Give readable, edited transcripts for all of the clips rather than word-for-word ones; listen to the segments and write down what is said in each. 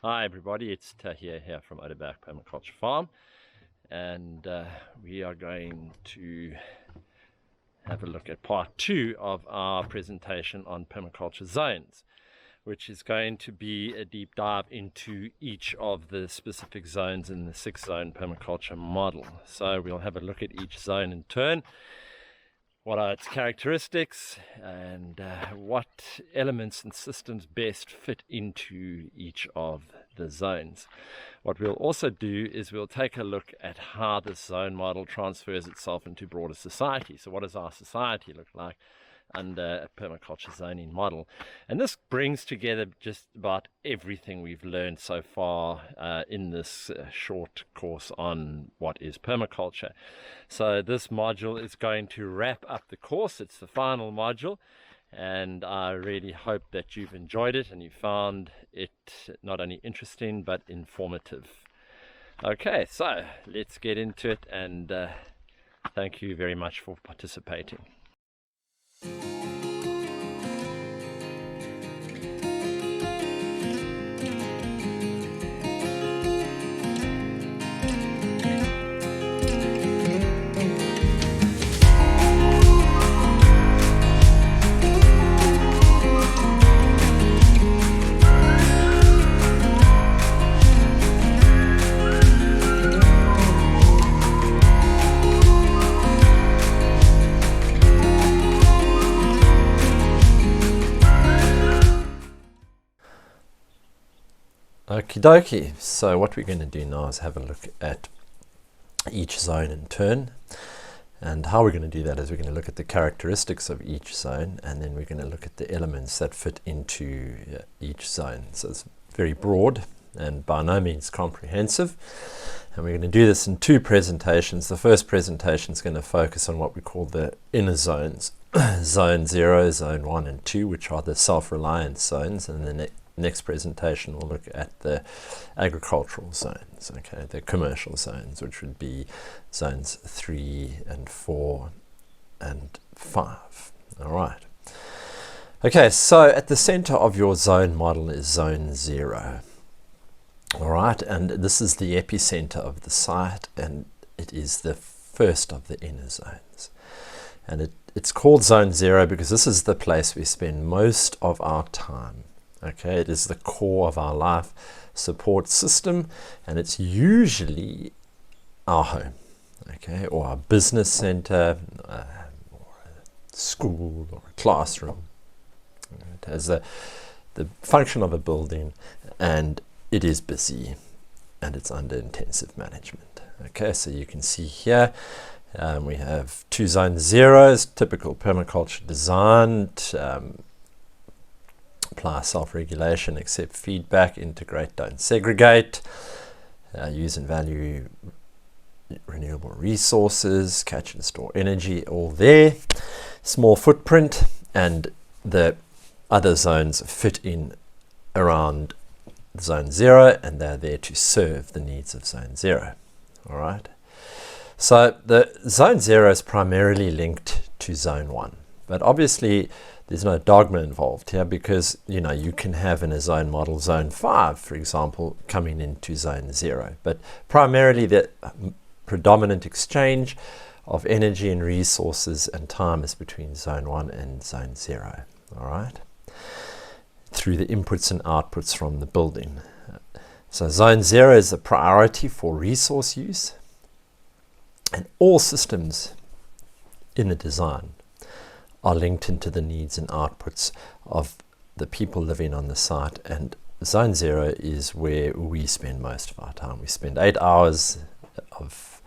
Hi everybody, it's Tahir here from Odeberg Permaculture Farm, and we are going to have a look at part 2 of our presentation on permaculture zones, which is going to be a deep dive into each of the specific zones in the 6-zone permaculture model. So we'll have a look at each zone in turn, what are its characteristics, and what elements and systems best fit into each of the zones. What we'll also do is we'll take a look at how this zone model transfers itself into broader society. So what does our society look like under a permaculture zoning model? And this brings together just about everything we've learned so far in this short course on what is permaculture. So this module is going to wrap up the course. It's the final module, and I really hope that you've enjoyed it and you found it not only interesting but informative. Okay, so let's get into it, and thank you very much for participating. Okie dokie, so what we're going to do now is have a look at each zone in turn, and how we're going to do that is we're going to look at the characteristics of each zone, and then we're going to look at the elements that fit into each zone. So it's very broad and by no means comprehensive, and we're going to do this in 2 presentations. The first presentation is going to focus on what we call the inner zones, zone 0, zone 1 and 2, which are the self-reliance zones, and then next presentation we'll look at the agricultural zones, okay, the commercial zones, which would be zones 3 and 4 and 5. All right. Okay, so at the center of your zone model is zone 0. All right, and this is the epicenter of the site, and it is the first of the inner zones. And it's called zone 0 because this is the place we spend most of our time. Okay, it is the core of our life support system, and it's usually our home, okay, or our business center, or a school, or a classroom. It has the function of a building, and it is busy, and it's under intensive management. Okay, so you can see here we have 2 zone 0s, typical permaculture designed. Apply self-regulation, accept feedback, integrate, don't segregate, use and value renewable resources, catch and store energy, all there. Small footprint, and the other zones fit in around zone 0, and they're there to serve the needs of zone 0. All right. So the zone 0 is primarily linked to zone 1, but obviously there's no dogma involved here, because you can have in a zone model zone 5, for example, coming into zone 0, but primarily the predominant exchange of energy and resources and time is between zone 1 and zone 0. All right, through the inputs and outputs from the building. So zone 0 is the priority for resource use, and all systems in the design are linked into the needs and outputs of the people living on the site, and zone 0 is where we spend most of our time. We spend 8 hours of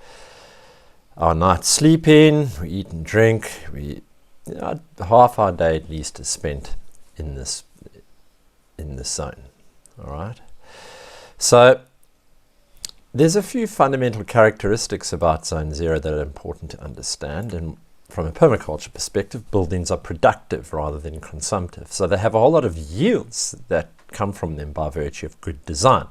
our night sleeping, we eat and drink, half our day at least is spent in this zone. All right, so there's a few fundamental characteristics about zone 0 that are important to understand, and from a permaculture perspective, buildings are productive rather than consumptive. So they have a whole lot of yields that come from them by virtue of good design,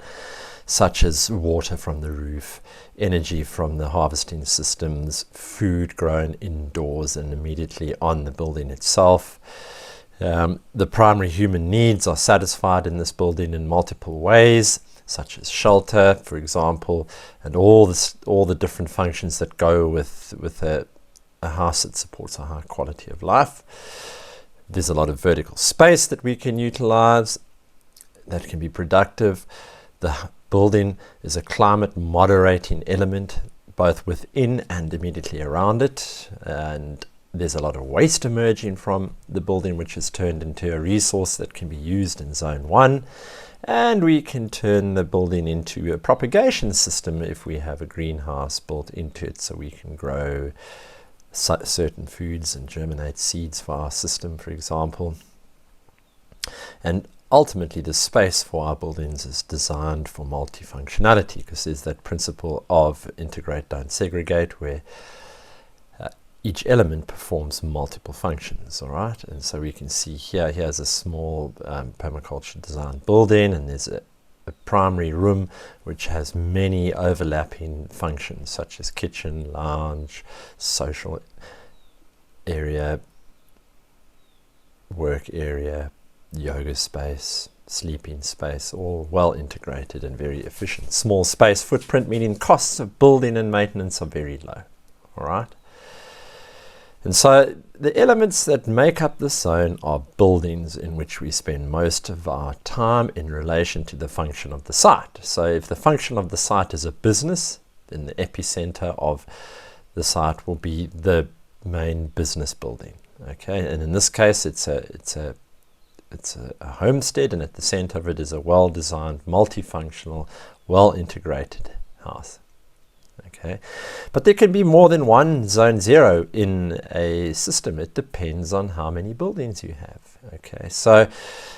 such as water from the roof, energy from the harvesting systems, food grown indoors and immediately on the building itself, The primary human needs are satisfied in this building in multiple ways, such as shelter, for example, and all the different functions that go with a house that supports a high quality of life. There's a lot of vertical space that we can utilize that can be productive. The building is a climate moderating element both within and immediately around it, and there's a lot of waste emerging from the building, which is turned into a resource that can be used in Zone 1. And we can turn the building into a propagation system if we have a greenhouse built into it, so we can grow certain foods and germinate seeds for our system, for example. And ultimately, the space for our buildings is designed for multifunctionality, because there's that principle of integrate, don't segregate, where each element performs multiple functions, all right? And so we can see here's a small permaculture design building, and there's a primary room which has many overlapping functions, such as kitchen, lounge, social area, work area, yoga space, sleeping space, all well integrated and very efficient. Small space footprint, meaning costs of building and maintenance are very low, all right? And so the elements that make up the zone are buildings in which we spend most of our time in relation to the function of the site. So if the function of the site is a business, then the epicenter of the site will be the main business building. Okay, and in this case, it's a homestead, and at the center of it is a well-designed, multifunctional, well-integrated house. Okay, but there can be more than one Zone 0 in a system. It depends on how many buildings you have. Okay, so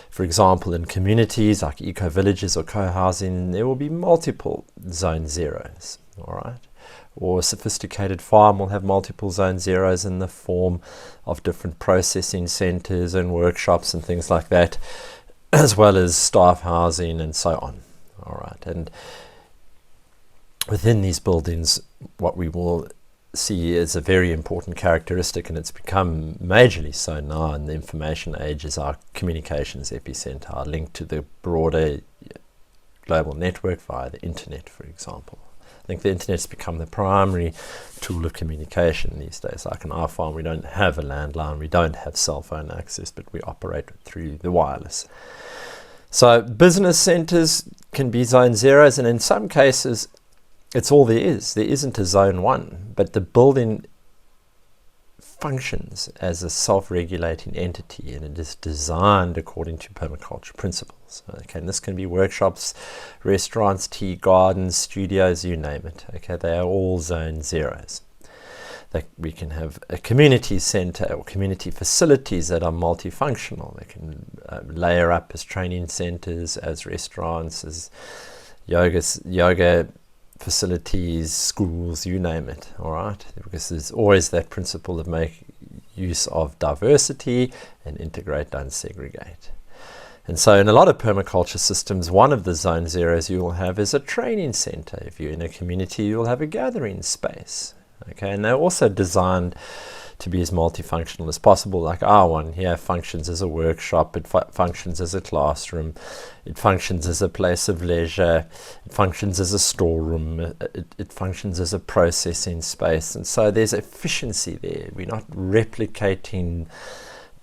for example, in communities like eco-villages or co-housing, there will be multiple Zone 0s, all right? Or a sophisticated farm will have multiple Zone 0s in the form of different processing centers and workshops and things like that, as well as staff housing and so on, all right? And within these buildings, what we will see is a very important characteristic, and it's become majorly so now in the information age, is our communications epicenter, our link to the broader global network via the internet, for example. I think the internet's become the primary tool of communication these days. Like in our farm, we don't have a landline, we don't have cell phone access, but we operate through the wireless. So business centers can be Zone 0s, and in some cases, it's all there is. There isn't a Zone 1, but the building functions as a self-regulating entity, and it is designed according to permaculture principles. Okay, and this can be workshops, restaurants, tea gardens, studios, you name it. Okay, they are all Zone 0s. We can have a community center or community facilities that are multifunctional. They can layer up as training centers, as restaurants, as yoga facilities, schools, you name it, all right? Because there's always that principle of make use of diversity and integrate, don't segregate. And so in a lot of permaculture systems, one of the Zone 0s you will have is a training center. If you're in a community, you'll have a gathering space. Okay, and they're also designed to be as multifunctional as possible. Like our one here functions as a workshop, it functions as a classroom, it functions as a place of leisure, it functions as a storeroom, it functions as a processing space. And so there's efficiency there. We're not replicating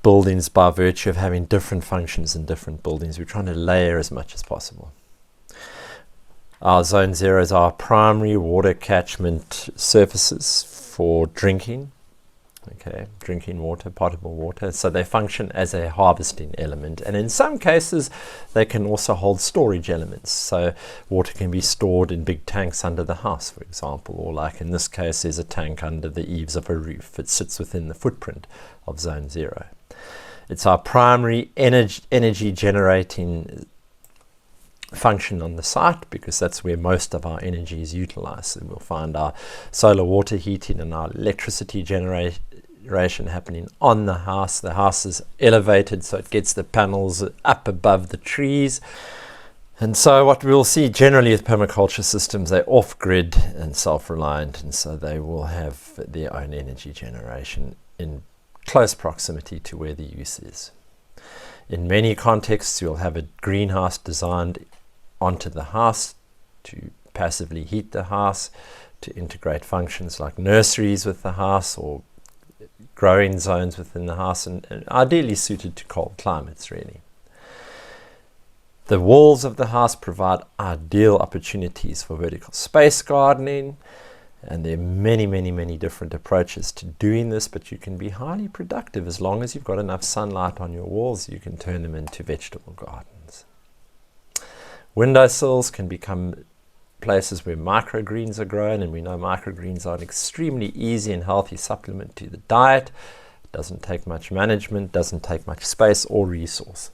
buildings by virtue of having different functions in different buildings. We're trying to layer as much as possible. Our Zone 0s are primary water catchment surfaces for drinking. Okay, drinking water, potable water. So they function as a harvesting element. And in some cases, they can also hold storage elements. So water can be stored in big tanks under the house, for example. Or like in this case, there's a tank under the eaves of a roof. It sits within the footprint of Zone 0. It's our primary energy generating function on the site, because that's where most of our energy is utilized. And we'll find our solar water heating and our electricity generation happening on the house. The house is elevated, so it gets the panels up above the trees. And so what we'll see generally with permaculture systems, they're off-grid and self-reliant, and so they will have their own energy generation in close proximity to where the use is. In many contexts, you'll have a greenhouse designed onto the house to passively heat the house, to integrate functions like nurseries with the house or growing zones within the house, and ideally suited to cold climates, really. The walls of the house provide ideal opportunities for vertical space gardening, and there are many different approaches to doing this, but you can be highly productive as long as you've got enough sunlight on your walls. You can turn them into vegetable gardens. Windowsills can become places where microgreens are grown, and we know microgreens are an extremely easy and healthy supplement to the diet. It doesn't take much management, doesn't take much space or resource.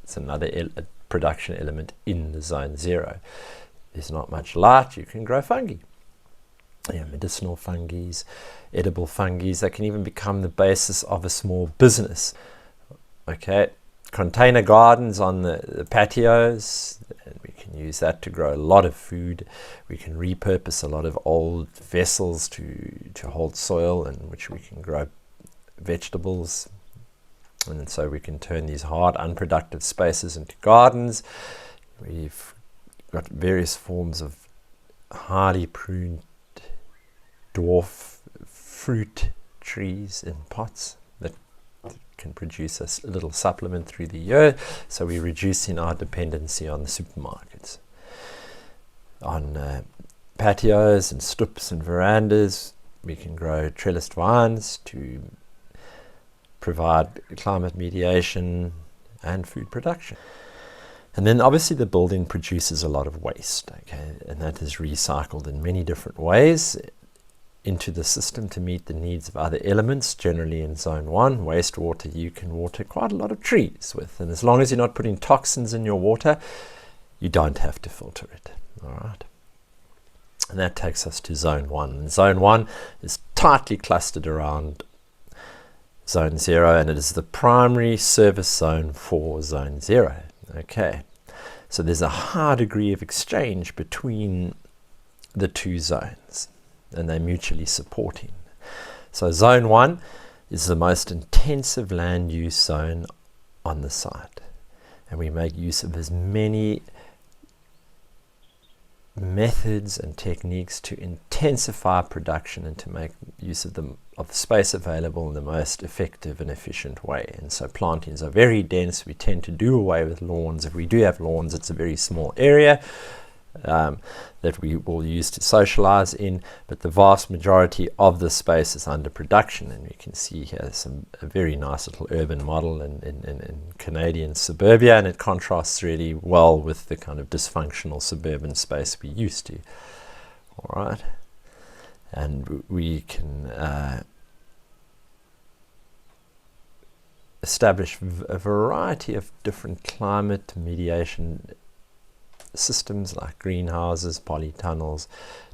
It's another production element in the zone 0. There's not much light, you can grow fungi. Medicinal fungi, edible fungi, that can even become the basis of a small business. Okay, container gardens on the patios, and we can use that to grow a lot of food. We can repurpose a lot of old vessels to hold soil in which we can grow vegetables. And so we can turn these hard, unproductive spaces into gardens. We've got various forms of highly pruned dwarf fruit trees in pots that can produce a little supplement through the year, so we're reducing our dependency on the supermarkets. On patios and stoops and verandas, we can grow trellised vines to provide climate mediation and food production. And then obviously the building produces a lot of waste, okay, and that is recycled in many different ways into the system to meet the needs of other elements. Generally in zone 1, wastewater you can water quite a lot of trees with, and as long as you're not putting toxins in your water, you don't have to filter it. All right, and that takes us to zone 1. And zone 1 is tightly clustered around zone 0, and it is the primary service zone for zone 0. Okay, so there's a high degree of exchange between the two zones, and they're mutually supporting. So zone 1 is the most intensive land use zone on the site, and we make use of as many methods and techniques to intensify production and to make use of the space available in the most effective and efficient way. And so plantings are very dense. We tend to do away with lawns. If we do have lawns, it's a very small area that we will use to socialize in, but the vast majority of the space is under production, and we can see here a very nice little urban model in Canadian suburbia, and it contrasts really well with the kind of dysfunctional suburban space we used to. All right, and we can establish a variety of different climate mediation systems like greenhouses, polytunnels,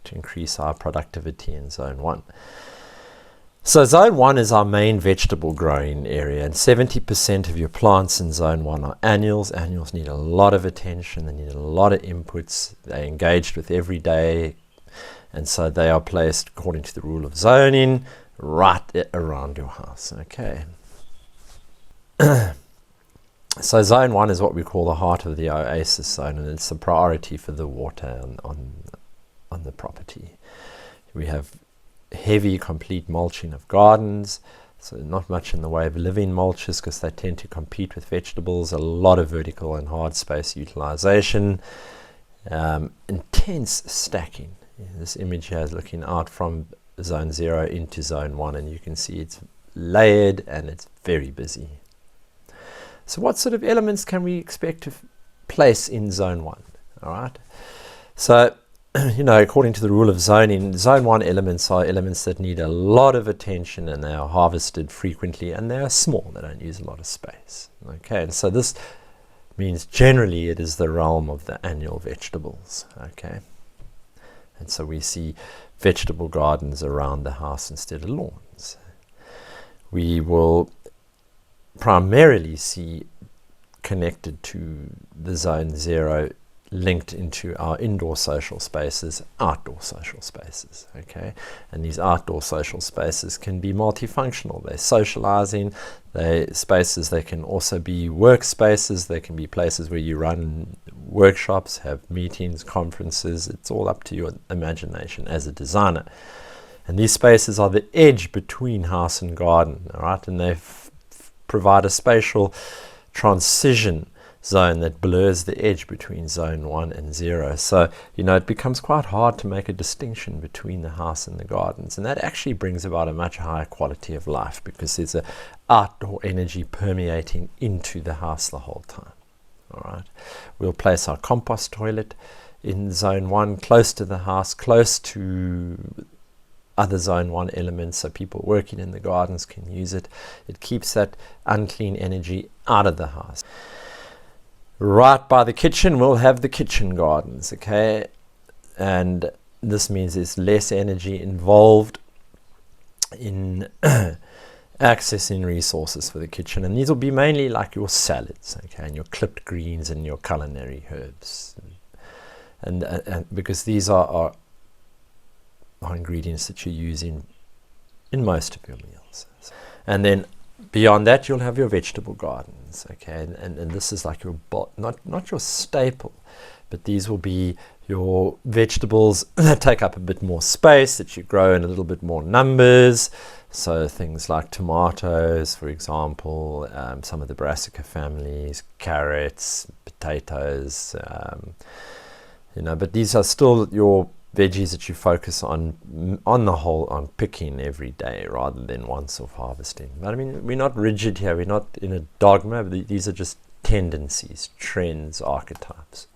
to increase our productivity in zone 1. So zone 1 is our main vegetable growing area, and 70% of your plants in zone 1 are annuals. Annuals need a lot of attention, they need a lot of inputs, they're engaged with every day, and so they are placed according to the rule of zoning right around your house. Okay. So zone 1 is what we call the heart of the oasis zone, and it's a priority for the water on the property. We have heavy complete mulching of gardens, so not much in the way of living mulches because they tend to compete with vegetables. A lot of vertical and hard space utilization, intense stacking. This image here is looking out from zone 0 into zone 1, and you can see it's layered and it's very busy. So what sort of elements can we expect to place in zone 1? All right. So, according to the rule of zoning, zone 1 elements are elements that need a lot of attention, and they are harvested frequently, and they are small. They don't use a lot of space. Okay. And so this means generally it is the realm of the annual vegetables. Okay. And so we see vegetable gardens around the house instead of lawns. We will primarily see connected to the zone 0 linked into our indoor social spaces, outdoor social spaces, okay? And these outdoor social spaces can be multifunctional. They're socializing, spaces, they can also be workspaces, they can be places where you run workshops, have meetings, conferences. It's all up to your imagination as a designer. And these spaces are the edge between house and garden, all right? And they provide a spatial transition zone that blurs the edge between zone 1 and 0. So, it becomes quite hard to make a distinction between the house and the gardens. And that actually brings about a much higher quality of life because there's an outdoor energy permeating into the house the whole time. All right. We'll place our compost toilet in zone 1, close to the house, close to other zone 1 elements, so people working in the gardens can use it. It keeps that unclean energy out of the house. Right by the kitchen, we'll have the kitchen gardens, okay? And this means there's less energy involved in accessing resources for the kitchen. And these will be mainly like your salads, okay, and your clipped greens and your culinary herbs. And because these are ingredients that you use in most of your meals. And then beyond that, you'll have your vegetable gardens, okay, and this is like your not your staple, but these will be your vegetables that take up a bit more space, that you grow in a little bit more numbers. So things like tomatoes, for example, some of the brassica families, carrots, potatoes, but these are still your veggies that you focus on the whole, on picking every day rather than once off harvesting. But I mean, we're not rigid here, we're not in a dogma, these are just tendencies, trends, archetypes.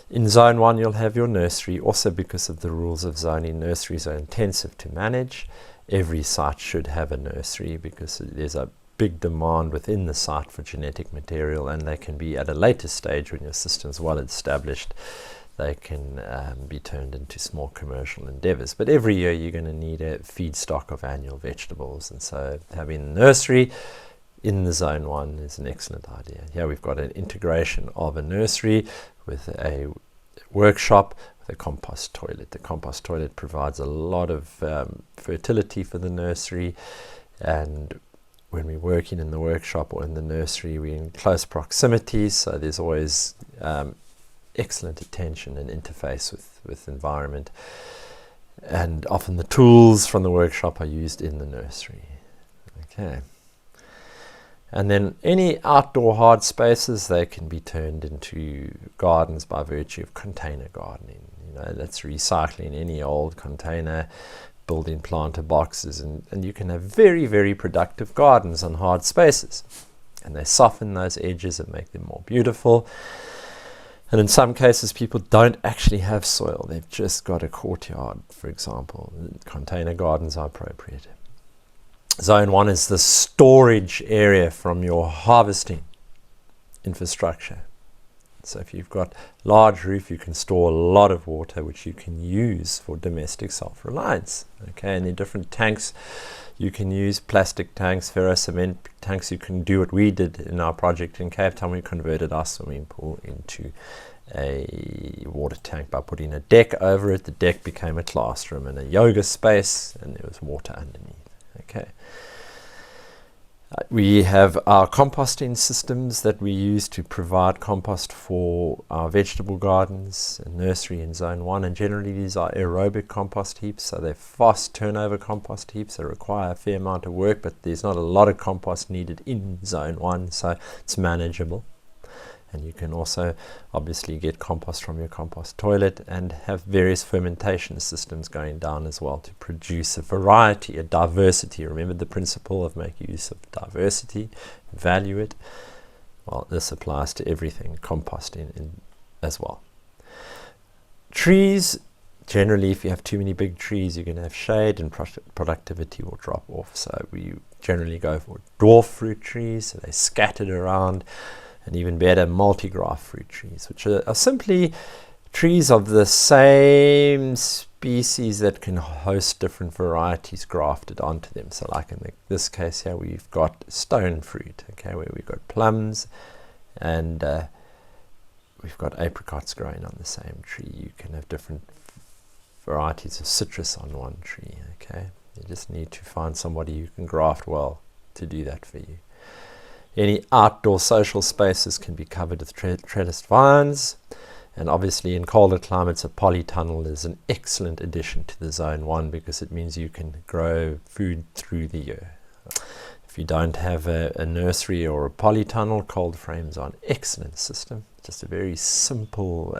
In zone 1, you'll have your nursery. Also, because of the rules of zoning, nurseries are intensive to manage. Every site should have a nursery because there's a big demand within the site for genetic material, and they can be at a later stage when your system's well established. They can be turned into small commercial endeavors. But every year you're going to need a feedstock of annual vegetables. And so having a nursery in the zone 1 is an excellent idea. Here we've got an integration of a nursery with a workshop with a compost toilet. The compost toilet provides a lot of fertility for the nursery. And when we're working in the workshop or in the nursery, we're in close proximity. So there's always excellent attention and interface with environment, and often the tools from the workshop are used in the nursery. Okay, and then any outdoor hard spaces, they can be turned into gardens by virtue of container gardening. That's recycling any old container, building planter boxes, and you can have very, very productive gardens on hard spaces, and they soften those edges and make them more beautiful. And in some cases, people don't actually have soil. They've just got a courtyard, for example. Container gardens are appropriate. Zone 1 is the storage area from your harvesting infrastructure. So if you've got large roof, you can store a lot of water, which you can use for domestic self-reliance. Okay, and in different tanks, you can use plastic tanks, ferrocement tanks. You can do what we did in our project in Cape Town. We converted our swimming pool into a water tank by putting a deck over it. The deck became a classroom and a yoga space, and there was water underneath. Okay. We have our composting systems that we use to provide compost for our vegetable gardens and nursery in zone 1, and generally these are aerobic compost heaps, so they're fast turnover compost heaps. They require a fair amount of work, but there's not a lot of compost needed in zone 1, so it's manageable. And you can also obviously get compost from your compost toilet and have various fermentation systems going down as well to produce a variety, a diversity. Remember the principle of make use of diversity, value it. Well, this applies to everything, composting as well. Trees, generally if you have too many big trees, you're going to have shade and productivity will drop off. So we generally go for dwarf fruit trees, so they're scattered around. And even better, multi-graft fruit trees, which are simply trees of the same species that can host different varieties grafted onto them. So like in this case here, we've got stone fruit, okay, where we've got plums and we've got apricots growing on the same tree. You can have different varieties of citrus on one tree. Okay, you just need to find somebody who can graft well to do that for you. Any outdoor social spaces can be covered with trellised vines, and obviously in colder climates a polytunnel is an excellent addition to the Zone 1 because it means you can grow food through the year. If you don't have a nursery or a polytunnel, cold frames are an excellent system. Just a very simple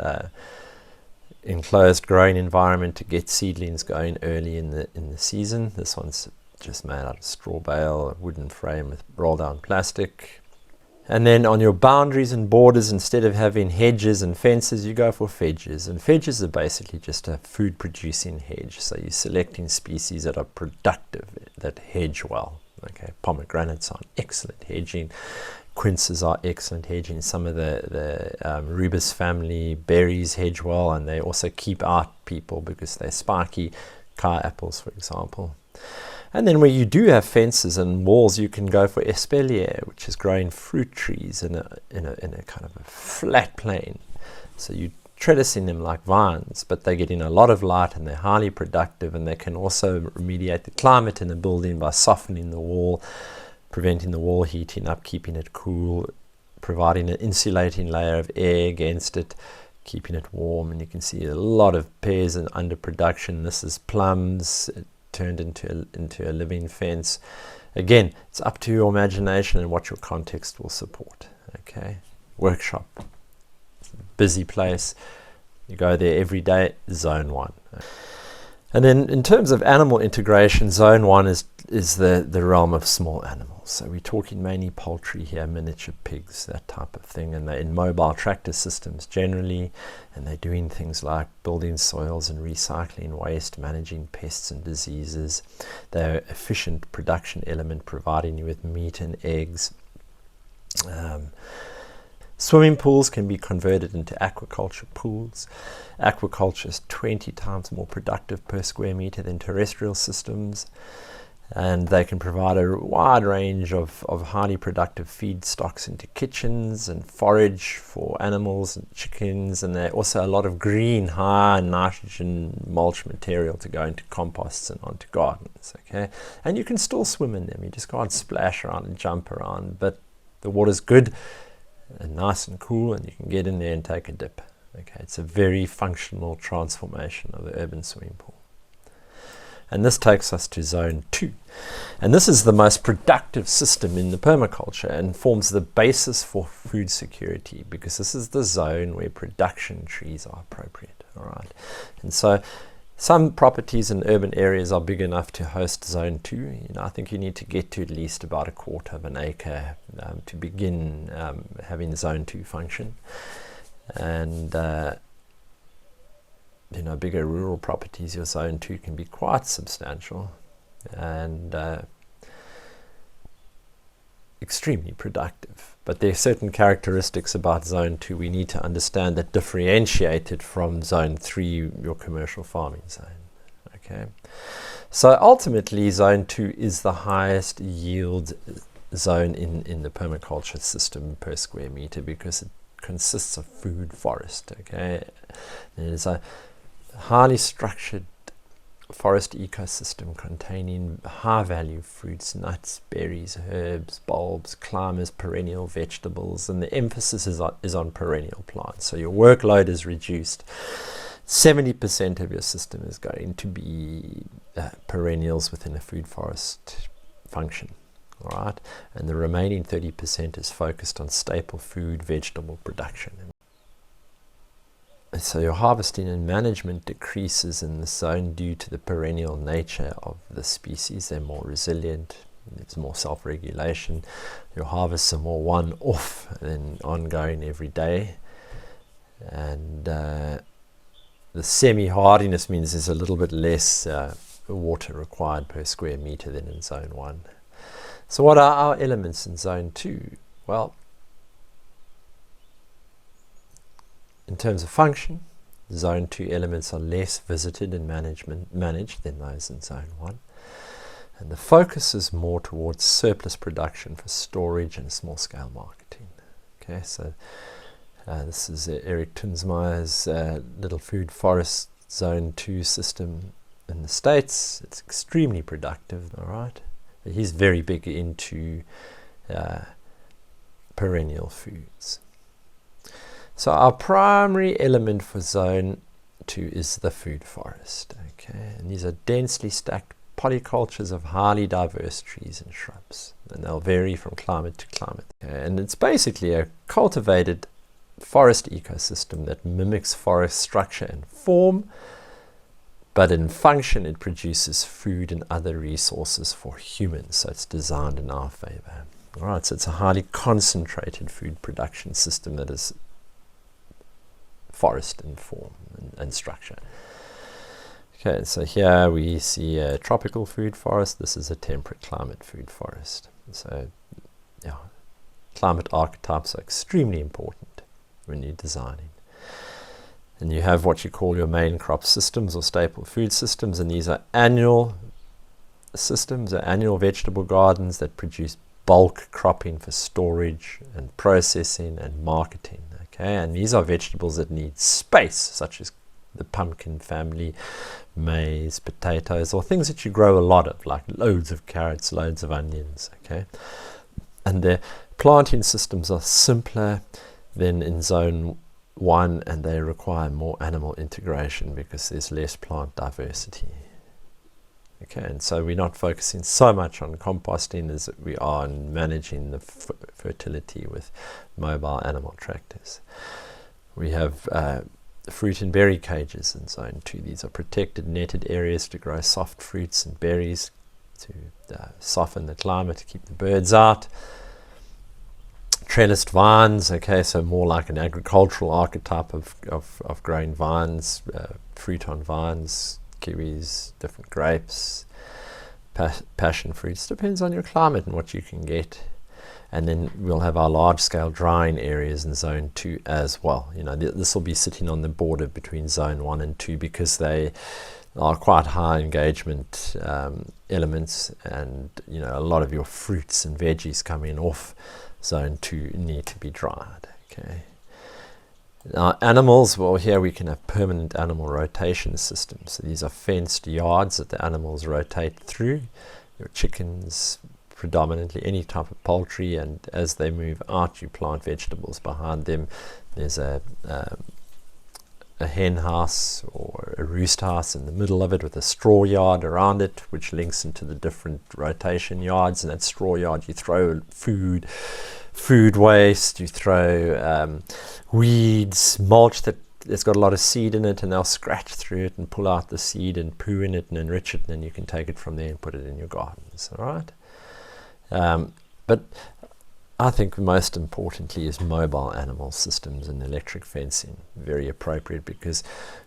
enclosed growing environment to get seedlings going early in the season. This one's just made out of straw bale, a wooden frame with roll down plastic. And then on your boundaries and borders, instead of having hedges and fences, you go for fedges. And fedges are basically just a food producing hedge. So you're selecting species that are productive, that hedge well. Okay, pomegranates are excellent hedging. Quinces are excellent hedging. Some of the rubus family berries hedge well, and they also keep out people because they're spiky. Kai apples, for example. And then where you do have fences and walls, you can go for espalier, which is growing fruit trees in a kind of a flat plain. So you're trellising them like vines, but they're getting a lot of light and they're highly productive, and they can also remediate the climate in a building by softening the wall, preventing the wall heating up, keeping it cool, providing an insulating layer of air against it, keeping it warm. And you can see a lot of pears in under production. This is plums turned into a living fence. Again, it's up to your imagination and what your context will support. Okay, workshop, busy place, you go there every day. Zone 1. And then in terms of animal integration, Zone 1 is the realm of small animals. So we're talking mainly poultry here, miniature pigs, that type of thing. And they're in mobile tractor systems generally, and they're doing things like building soils and recycling waste, managing pests and diseases. They're efficient production element, providing you with meat and eggs. Swimming pools can be converted into aquaculture pools. Aquaculture is 20 times more productive per square meter than terrestrial systems, and they can provide a wide range of highly productive feedstocks into kitchens and forage for animals and chickens, and they're also a lot of green, high nitrogen mulch material to go into composts and onto gardens. Okay, and you can still swim in them. You just can't splash around and jump around, but the water's good and nice and cool, and you can get in there and take a dip. Okay, it's a very functional transformation of the urban swimming pool. And this takes us to Zone 2. And this is the most productive system in the permaculture and forms the basis for food security, because this is the zone where production trees are appropriate. All right. And so some properties in urban areas are big enough to host Zone 2. You know, I think you need to get to at least about 1/4 of an acre to begin having Zone 2 function. And you know, bigger rural properties, your Zone 2 can be quite substantial and extremely productive. But there are certain characteristics about Zone 2 we need to understand that differentiate it from Zone 3, your commercial farming zone. Okay, so ultimately Zone 2 is the highest yield zone in the permaculture system per square meter, because it consists of food forest. Okay, there's a highly structured forest ecosystem containing high value fruits, nuts, berries, herbs, bulbs, climbers, perennial vegetables, and the emphasis is on perennial plants. So your workload is reduced. 70% of your system is going to be perennials within a food forest function. All right, and the remaining 30% is focused on staple food, vegetable production. So your harvesting and management decreases in the zone due to the perennial nature of the species. They're more resilient, there's more self-regulation. Your harvests are more one-off than ongoing every day. And the semi-hardiness means there's a little bit less water required per square meter than in Zone 1. So what are our elements in Zone 2? Well, in terms of function, Zone 2 elements are less visited and managed than those in Zone 1. And the focus is more towards surplus production for storage and small-scale marketing. Okay, so This is Eric Tunsmeyer's little food forest zone 2 system in the States. It's extremely productive, all right? But he's very big into perennial foods. So our primary element for zone 2 is the food forest, okay? And these are densely stacked polycultures of highly diverse trees and shrubs, and they'll vary from climate to climate. Okay? And it's basically a cultivated forest ecosystem that mimics forest structure and form, but in function it produces food and other resources for humans, so it's designed in our favor. All right, so it's a highly concentrated food production system that is forest in form and structure. Okay, so here we see a tropical food forest. This is a temperate climate food forest. So, yeah, climate archetypes are extremely important when you're designing. And you have what you call your main crop systems or staple food systems, and these are annual systems, or annual vegetable gardens that produce bulk cropping for storage and processing and marketing. Okay, and these are vegetables that need space, such as the pumpkin family, maize, potatoes, or things that you grow a lot of, like loads of carrots, loads of onions. Okay, and their planting systems are simpler than in zone 1, and they require more animal integration because there's less plant diversity. Okay, and so we're not focusing so much on composting as we are on managing the fertility with mobile animal tractors. We have fruit and berry cages in zone 2. These are protected netted areas to grow soft fruits and berries to soften the climate, to keep the birds out. Trellised vines, okay, so more like an agricultural archetype of growing vines, fruit on vines, kiwis, different grapes, passion fruits. Depends on your climate and what you can get. And then we'll have our large-scale drying areas in zone 2 as well. You know, this will be sitting on the border between zone 1 and 2 because they are quite high engagement elements, and you know, a lot of your fruits and veggies coming off zone 2 need to be dried. Okay. Now, animals, well, here we can have permanent animal rotation systems. So these are fenced yards that the animals rotate through. Your chickens, predominantly any type of poultry, and as they move out, you plant vegetables behind them. There's a hen house or a roost house in the middle of it with a straw yard around it, which links into the different rotation yards. In that straw yard, you throw food waste, you throw weeds, mulch that's got a lot of seed in it, and they'll scratch through it and pull out the seed and poo in it and enrich it, and then you can take it from there and put it in your gardens. All right. But I think most importantly is mobile animal systems and electric fencing. Very appropriate, because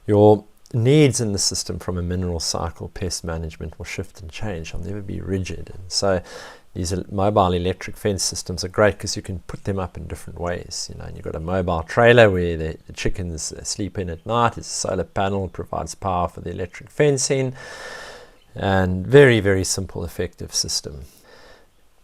your needs in the system from a mineral cycle, pest management will shift and change. They'll never be rigid. And so these mobile electric fence systems are great because you can put them up in different ways. You know, and you've got a mobile trailer where the chickens sleep in at night. It's a solar panel, provides power for the electric fencing, and very, very simple, effective system.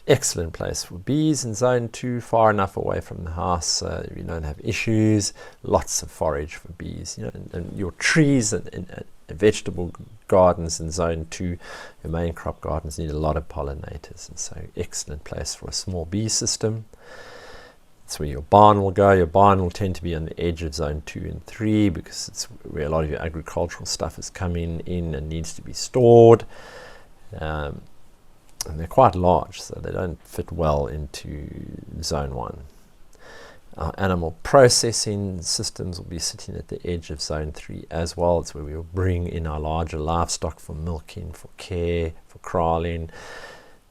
Excellent place for bees in zone 2, far enough away from the house so you don't have issues. Lots of forage for bees. You know, and your trees and vegetable gardens in zone 2, your main crop gardens, need a lot of pollinators, and so excellent place for a small bee system. That's where your barn will go. Your barn will tend to be on the edge of zone 2 and 3 because it's where a lot of your agricultural stuff is coming in and needs to be stored. And they're quite large, so they don't fit well into zone 1. Our animal processing systems will be sitting at the edge of zone 3 as well. It's where we'll bring in our larger livestock for milking, for care, for kraaling.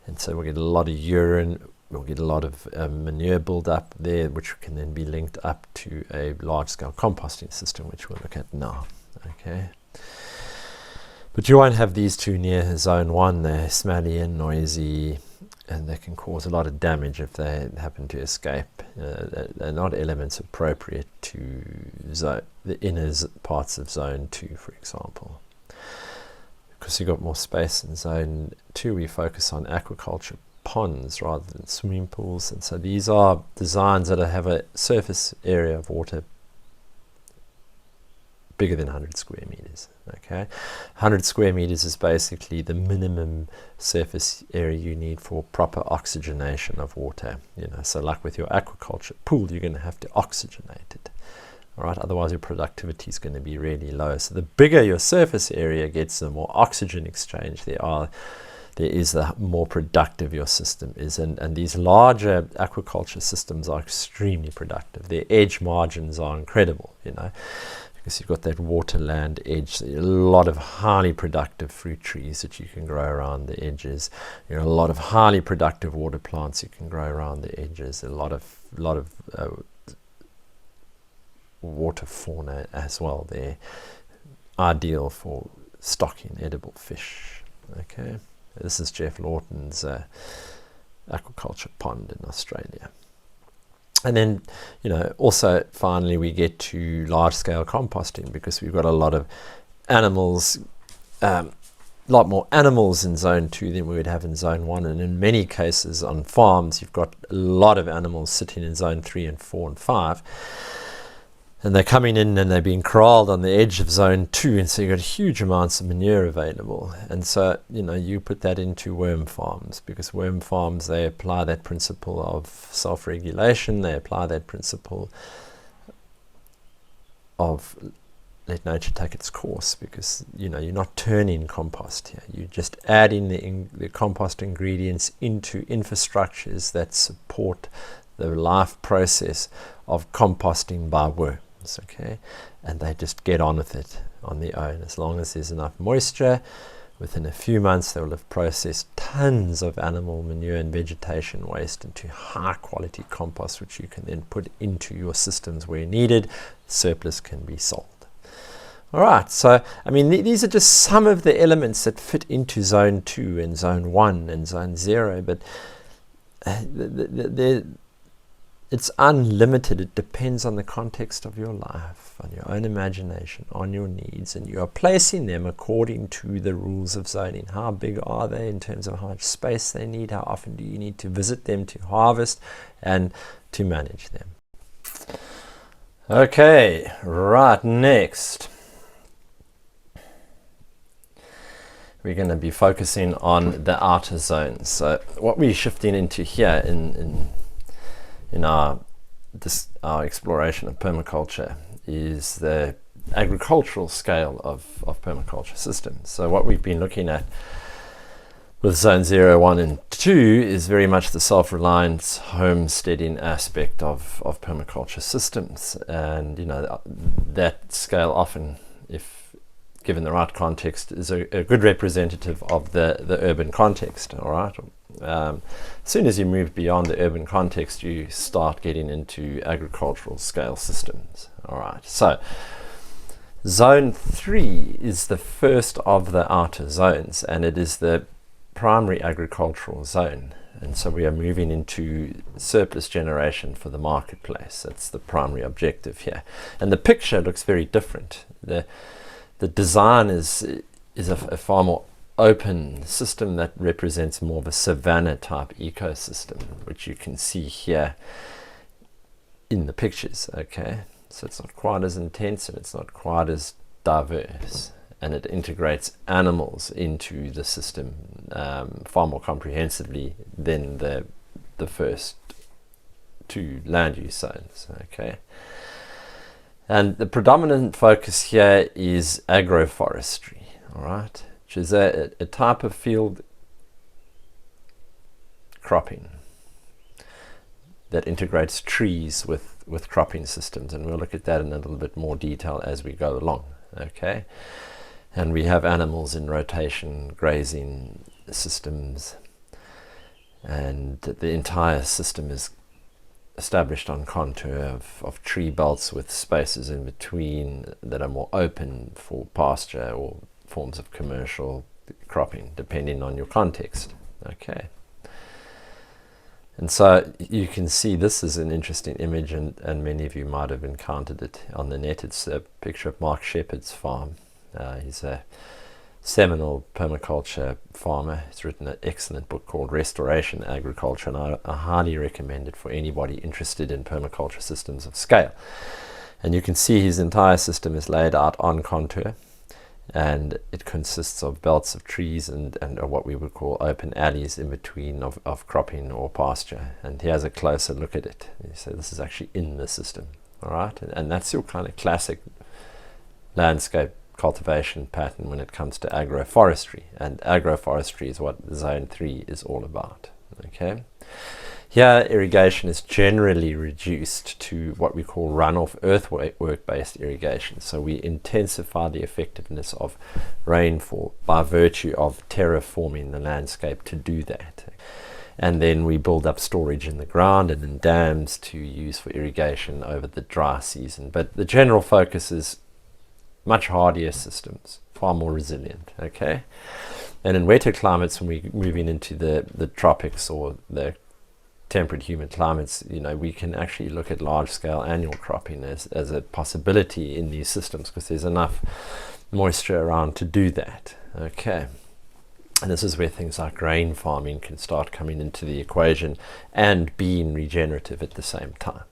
And so we'll get a lot of urine, we'll get a lot of manure build up there, which can then be linked up to a large-scale composting system, which we'll look at now. Okay. But you won't have these two near zone 1. They're smelly and noisy, and they can cause a lot of damage if they happen to escape. They're not elements appropriate to the inner parts of zone 2, for example. Because you've got more space in zone 2, we focus on aquaculture ponds rather than swimming pools. And so these are designs that have a surface area of water bigger than 100 square meters. Okay, 100 square meters is basically the minimum surface area you need for proper oxygenation of water. So like with your aquaculture pool, you're going to have to oxygenate it. All right, otherwise your productivity is going to be really low. So the bigger your surface area gets, the more oxygen exchange there is, the more productive your system is. And these larger aquaculture systems are extremely productive. Their edge margins are incredible, because you've got that waterland edge. A lot of highly productive fruit trees that you can grow around the edges. A lot of highly productive water plants you can grow around the edges. A lot of water fauna as well. They're ideal for stocking edible fish. Okay, this is Jeff Lawton's aquaculture pond in Australia. And then, also finally we get to large-scale composting, because we've got a lot of animals, a lot more animals in Zone 2 than we would have in Zone 1. And in many cases on farms, you've got a lot of animals sitting in Zone 3 and 4 and 5. And they're coming in and they're being corralled on the edge of Zone 2, and so you've got huge amounts of manure available. And so, you put that into worm farms, because worm farms, they apply that principle of self-regulation, they apply that principle of let nature take its course, because, you're not turning compost here. You're just adding the compost ingredients into infrastructures that support the life process of composting by worms. Okay, and they just get on with it on their own. As long as there's enough moisture, within a few months they will have processed tons of animal manure and vegetation waste into high quality compost, which you can then put into your systems where needed. Surplus can be sold. All right, so these are just some of the elements that fit into Zone 2 and Zone 1 and Zone 0, but it's unlimited. It depends on the context of your life, on your own imagination, on your needs, and you are placing them according to the rules of zoning. How big are they in terms of how much space they need? How often do you need to visit them to harvest and to manage them? Okay, right, next we're going to be focusing on the outer zones. So what we're shifting into here in our exploration of permaculture is the agricultural scale of permaculture systems. So what we've been looking at with Zone 0, 1 and 2 is very much the self-reliance homesteading aspect of permaculture systems. And that scale often, if given the right context, is a good representative of the urban context. All right. As soon as you move beyond the urban context, you start getting into agricultural scale systems. All right, so Zone 3 is the first of the outer zones, and it is the primary agricultural zone. And so we are moving into surplus generation for the marketplace. That's the primary objective here. And the picture looks very different. The design is a far more open system that represents more of a savanna type ecosystem, which you can see here in the pictures. Okay, so it's not quite as intense and it's not quite as diverse, and it integrates animals into the system far more comprehensively than the first two land use zones. Okay, and the predominant focus here is agroforestry. All right, which is a type of field cropping that integrates trees with cropping systems, and we'll look at that in a little bit more detail as we go along. Okay, and we have animals in rotation, grazing systems, and the entire system is established on contour of tree belts with spaces in between that are more open for pasture or forms of commercial cropping, depending on your context. Okay, and so you can see this is an interesting image, and many of you might have encountered it on the net. It's a picture of Mark Shepherd's farm. He's a seminal permaculture farmer. He's written an excellent book called Restoration Agriculture, and I highly recommend it for anybody interested in permaculture systems of scale. And you can see his entire system is laid out on contour, and it consists of belts of trees and what we would call open alleys in between of cropping or pasture. And he has a closer look at it. So this is actually in the system, all right? And that's your kind of classic landscape cultivation pattern when it comes to agroforestry. And agroforestry is what Zone 3 is all about, okay? Here, irrigation is generally reduced to what we call runoff earthwork-based irrigation. So we intensify the effectiveness of rainfall by virtue of terraforming the landscape to do that. And then we build up storage in the ground and in dams to use for irrigation over the dry season. But the general focus is much hardier systems, far more resilient, okay? And in wetter climates, when we're moving into the tropics or the temperate humid climates, we can actually look at large-scale annual cropping as a possibility in these systems, because there's enough moisture around to do that, okay? And this is where things like grain farming can start coming into the equation and being regenerative at the same time.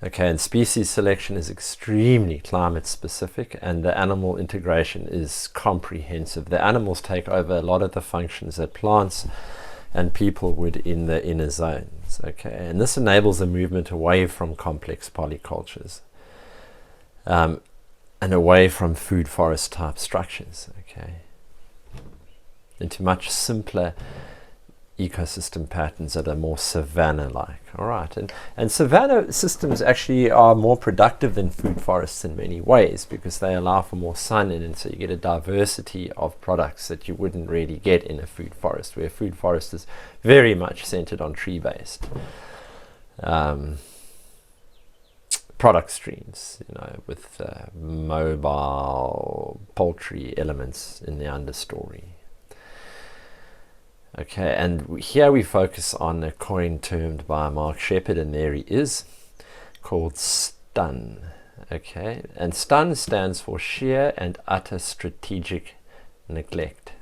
Okay, and species selection is extremely climate specific, and the animal integration is comprehensive. The animals take over a lot of the functions that plants and people would in the inner zones, okay? And this enables a movement away from complex polycultures and away from food forest type structures, okay, into much simpler ecosystem patterns that are more savanna-like, all right? And savanna systems actually are more productive than food forests in many ways, because they allow for more sun, and so you get a diversity of products that you wouldn't really get in a food forest, where a food forest is very much centered on tree-based product streams, with mobile poultry elements in the understory. Okay, and here we focus on a coin termed by Mark Shepard, and there he is, called STUN. Okay, and STUN stands for sheer and utter strategic neglect.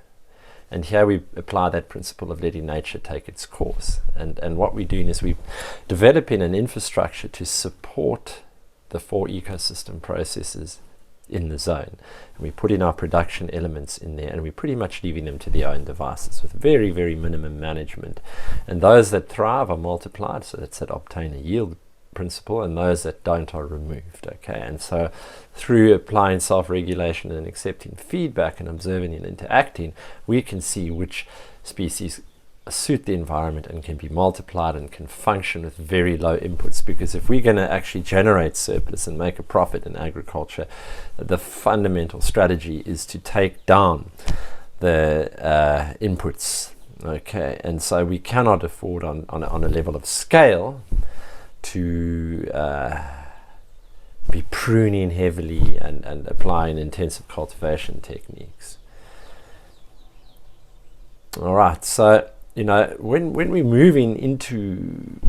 And here we apply that principle of letting nature take its course. And what we're doing is we're developing an infrastructure to support the 4 ecosystem processes in the zone, and we put in our production elements in there, and we're pretty much leaving them to their own devices with very, very minimum management. And those that thrive are multiplied, so that's that obtain a yield principle, and those that don't are removed, okay? And so through applying self-regulation and accepting feedback and observing and interacting, we can see which species suit the environment and can be multiplied and can function with very low inputs. Because if we're going to actually generate surplus and make a profit in agriculture, the fundamental strategy is to take down the inputs, okay? And so we cannot afford on a level of scale to be pruning heavily and applying intensive cultivation techniques. All right, so when we're moving into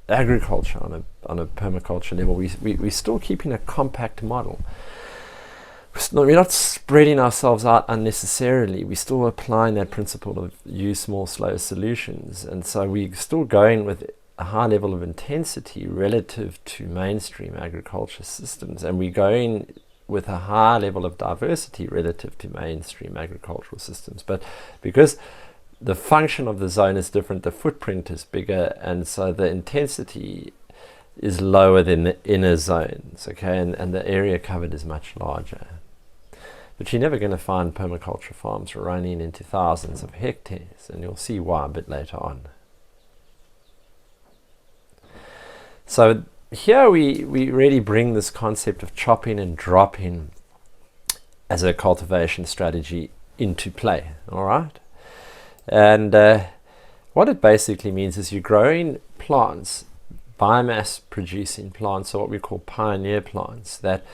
agriculture on a permaculture level, we're still keeping a compact model. We're not spreading ourselves out unnecessarily. We're still applying that principle of use small, slow solutions. And so we're still going with a high level of intensity relative to mainstream agriculture systems. And we're going with a high level of diversity relative to mainstream agricultural systems. But because the function of the zone is different, the footprint is bigger, and so the intensity is lower than the inner zones, okay? And the area covered is much larger. But you're never going to find permaculture farms running into thousands of hectares, and you'll see why a bit later on. So here we really bring this concept of chopping and dropping as a cultivation strategy into play, all right? And what it basically means is you're growing plants, biomass producing plants, or what we call pioneer plants, that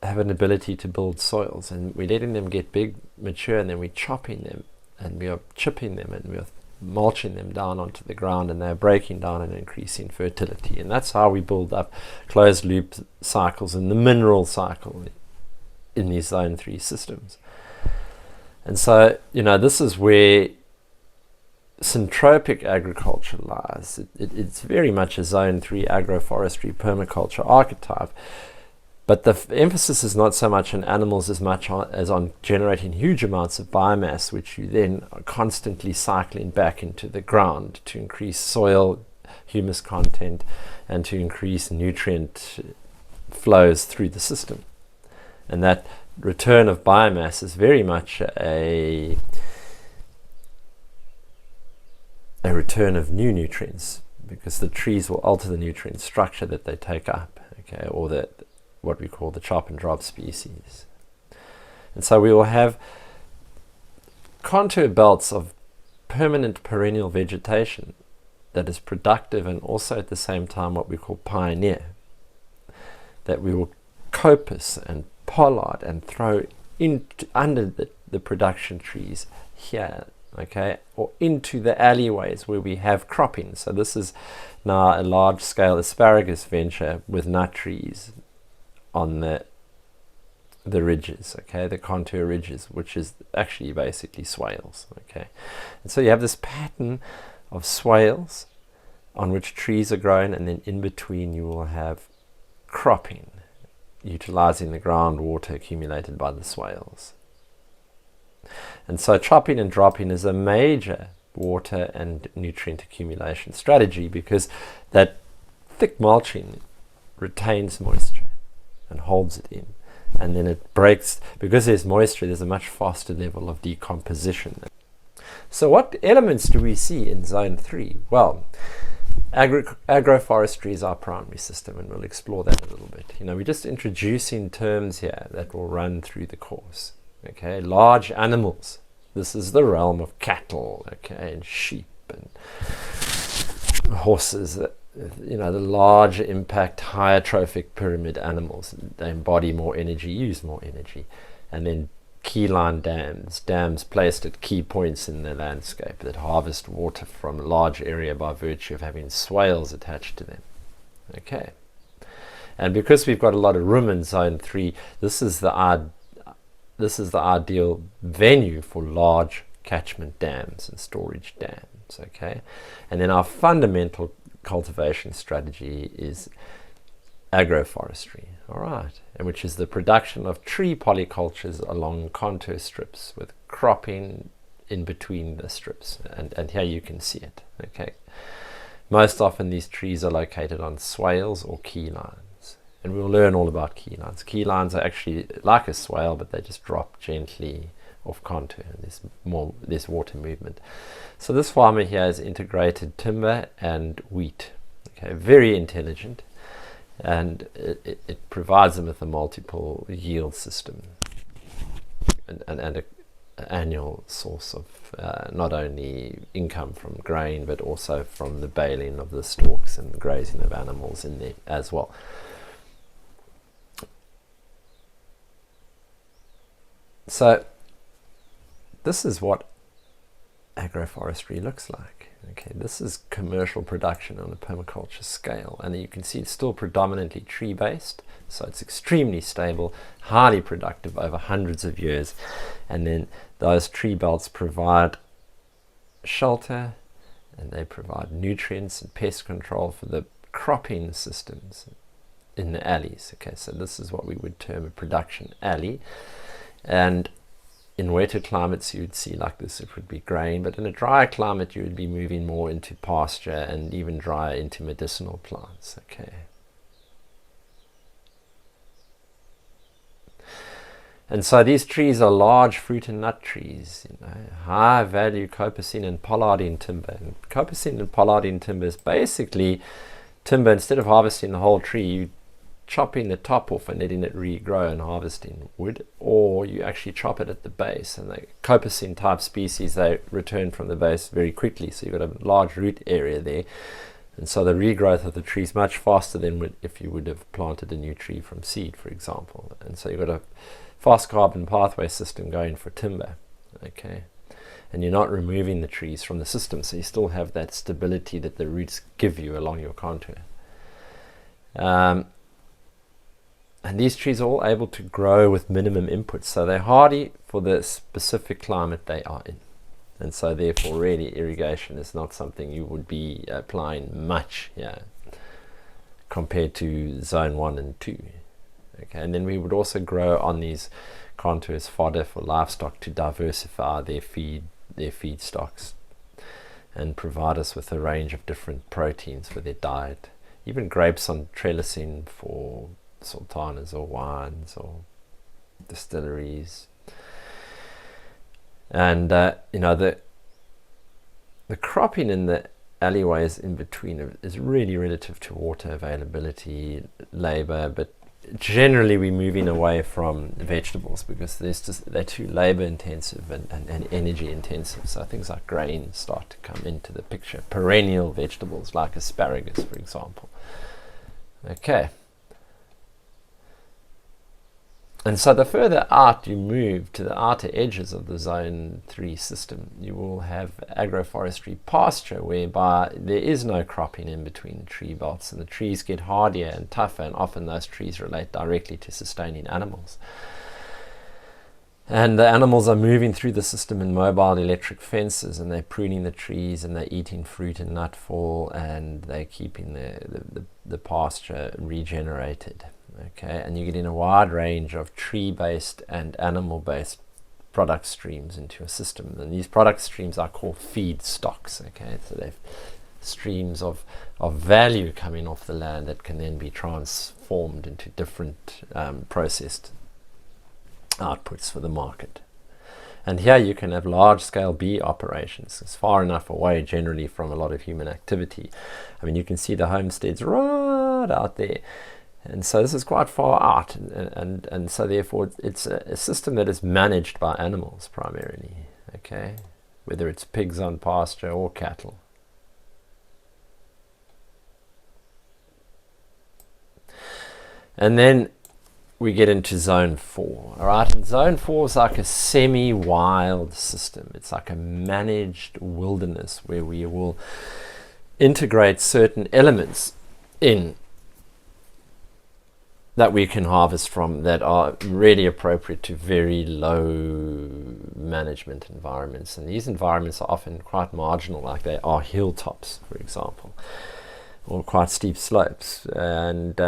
have an ability to build soils, and we're letting them get big, mature, and then we're chopping them, and we are chipping them, and we are mulching them down onto the ground, and they're breaking down and increasing fertility. And that's how we build up closed loop cycles in the mineral cycle in these zone 3 systems. And so, this is where syntropic agriculture lies. It's very much a zone 3 agroforestry permaculture archetype. But the emphasis is not so much on animals as much as on generating huge amounts of biomass, which you then are constantly cycling back into the ground to increase soil humus content and to increase nutrient flows through the system. And that return of biomass is very much a return of new nutrients, because the trees will alter the nutrient structure that they take up, okay, or what we call the chop and drop species. And so we will have contour belts of permanent perennial vegetation that is productive and also at the same time what we call pioneer, that we will coppice and pollard and throw under the production trees here, okay, or into the alleyways where we have cropping. So this is now a large scale asparagus venture with nut trees on the ridges, okay, the contour ridges, which is actually basically swales, okay. And so you have this pattern of swales on which trees are grown, and then in between you will have cropping, utilizing the groundwater accumulated by the swales. And so chopping and dropping is a major water and nutrient accumulation strategy, because that thick mulching retains moisture and holds it in, and then it breaks. Because there's moisture, there's a much faster level of decomposition. So what elements do we see in zone 3? Well, agroforestry is our primary system, and we'll explore that a little bit. We're just introducing terms here that will run through the course. Okay, large animals. This is the realm of cattle, okay, and sheep and horses. The large impact, higher trophic pyramid animals. They embody more energy, use more energy. And then keyline dams placed at key points in the landscape that harvest water from a large area by virtue of having swales attached to them. Okay. And because we've got a lot of room in zone 3, this is the ideal venue for large catchment dams and storage dams. Okay. And then our fundamental cultivation strategy is agroforestry, all right, and which is the production of tree polycultures along contour strips with cropping in between the strips, and here you can see it. Okay, most often these trees are located on swales or key lines, and we'll learn all about key lines. Key lines are actually like a swale, but they just drop gently off contour, and there's water movement. So this farmer here has integrated timber and wheat. Okay, very intelligent, and it provides them with a multiple yield system and an annual source of not only income from grain, but also from the baling of the stalks and the grazing of animals in there as well. So this is what agroforestry looks like. Okay, this is commercial production on a permaculture scale, and you can see it's still predominantly tree-based, so it's extremely stable, highly productive over hundreds of years, and then those tree belts provide shelter, and they provide nutrients and pest control for the cropping systems in the alleys. Okay, so this is what we would term a production alley, and in wetter climates you would see like this, it would be grain, but in a drier climate you would be moving more into pasture and even drier into medicinal plants. Okay. And so these trees are large fruit and nut trees, high value copicine and pollardine timber. And copicine and pollardine timber is basically timber, instead of harvesting the whole tree, you chopping the top off and letting it regrow and harvesting wood, or you actually chop it at the base. And the copicine type species, they return from the base very quickly, so you've got a large root area there, and so the regrowth of the tree is much faster than if you would have planted a new tree from seed, for example. And so you've got a fast carbon pathway system going for timber. Okay, and you're not removing the trees from the system, so you still have that stability that the roots give you along your contour. And these trees are all able to grow with minimum inputs, so they're hardy for the specific climate they are in. And so therefore really irrigation is not something you would be applying much here compared to zone 1 and 2. Okay, and then we would also grow on these contours fodder for livestock to diversify their feed stocks and provide us with a range of different proteins for their diet. Even grapes on trellising for sultanas or wines or distilleries. And the cropping in the alleyways in between is really relative to water availability, labor, but generally we're moving away from vegetables because they're too labor intensive and energy intensive. So things like grains start to come into the picture. Perennial vegetables like asparagus, for example. Okay. And so the further out you move to the outer edges of the zone 3 system, you will have agroforestry pasture whereby there is no cropping in between tree belts, and the trees get hardier and tougher, and often those trees relate directly to sustaining animals. And the animals are moving through the system in mobile electric fences, and they're pruning the trees, and they're eating fruit and nutfall, and they're keeping the pasture regenerated. Okay, and you're getting a wide range of tree-based and animal-based product streams into a system, and these product streams are called feed stocks. Okay, so they're streams of value coming off the land that can then be transformed into different processed outputs for the market. And here you can have large-scale bee operations. It's far enough away generally from a lot of human activity. I mean, you can see the homesteads right out there. And so this is quite far out, and so therefore it's a system that is managed by animals primarily, okay, whether it's pigs on pasture or cattle. And then we get into zone 4. All right, and zone 4 is like a semi-wild system. It's like a managed wilderness where we will integrate certain elements in that we can harvest from that are really appropriate to very low management environments. And these environments are often quite marginal, like they are hilltops, for example, or quite steep slopes, and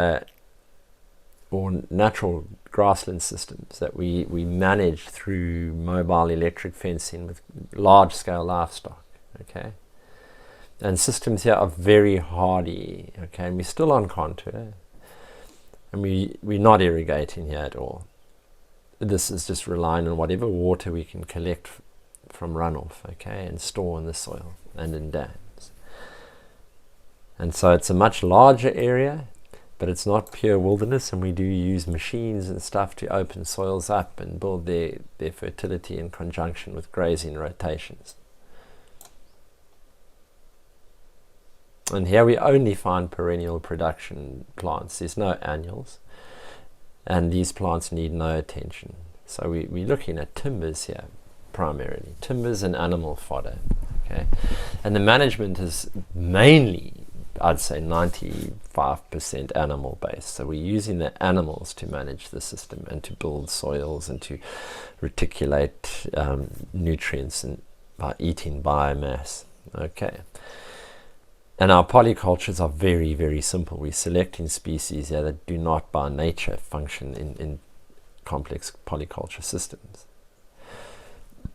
or natural grassland systems that we manage through mobile electric fencing with large-scale livestock. Okay, and systems here are very hardy. Okay, and we're still on contour. And we're not irrigating here at all. This is just relying on whatever water we can collect from runoff, okay, and store in the soil and in dams. And so it's a much larger area, but it's not pure wilderness, and we do use machines and stuff to open soils up and build their fertility in conjunction with grazing rotations. And here we only find perennial production plants. There's no annuals, and these plants need no attention. So we're looking at timbers here primarily, timbers and animal fodder. Okay, and the management is mainly, I'd say 95% animal based. So we're using the animals to manage the system and to build soils and to reticulate nutrients and by eating biomass. Okay. And our polycultures are very, very simple. We're selecting species here that do not by nature function in complex polyculture systems.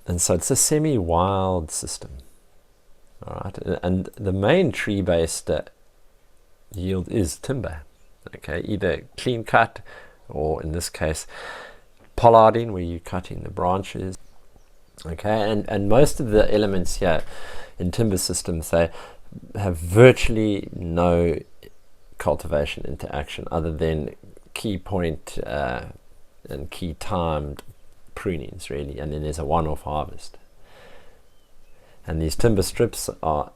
And so it's a semi-wild system. All right, and the main tree-based yield is timber. Okay, either clean cut, or in this case, pollarding, where you're cutting the branches. Okay, and most of the elements here in timber systems, they have virtually no cultivation interaction other than key point and key timed prunings, really, and then there's a one-off harvest. And these timber strips are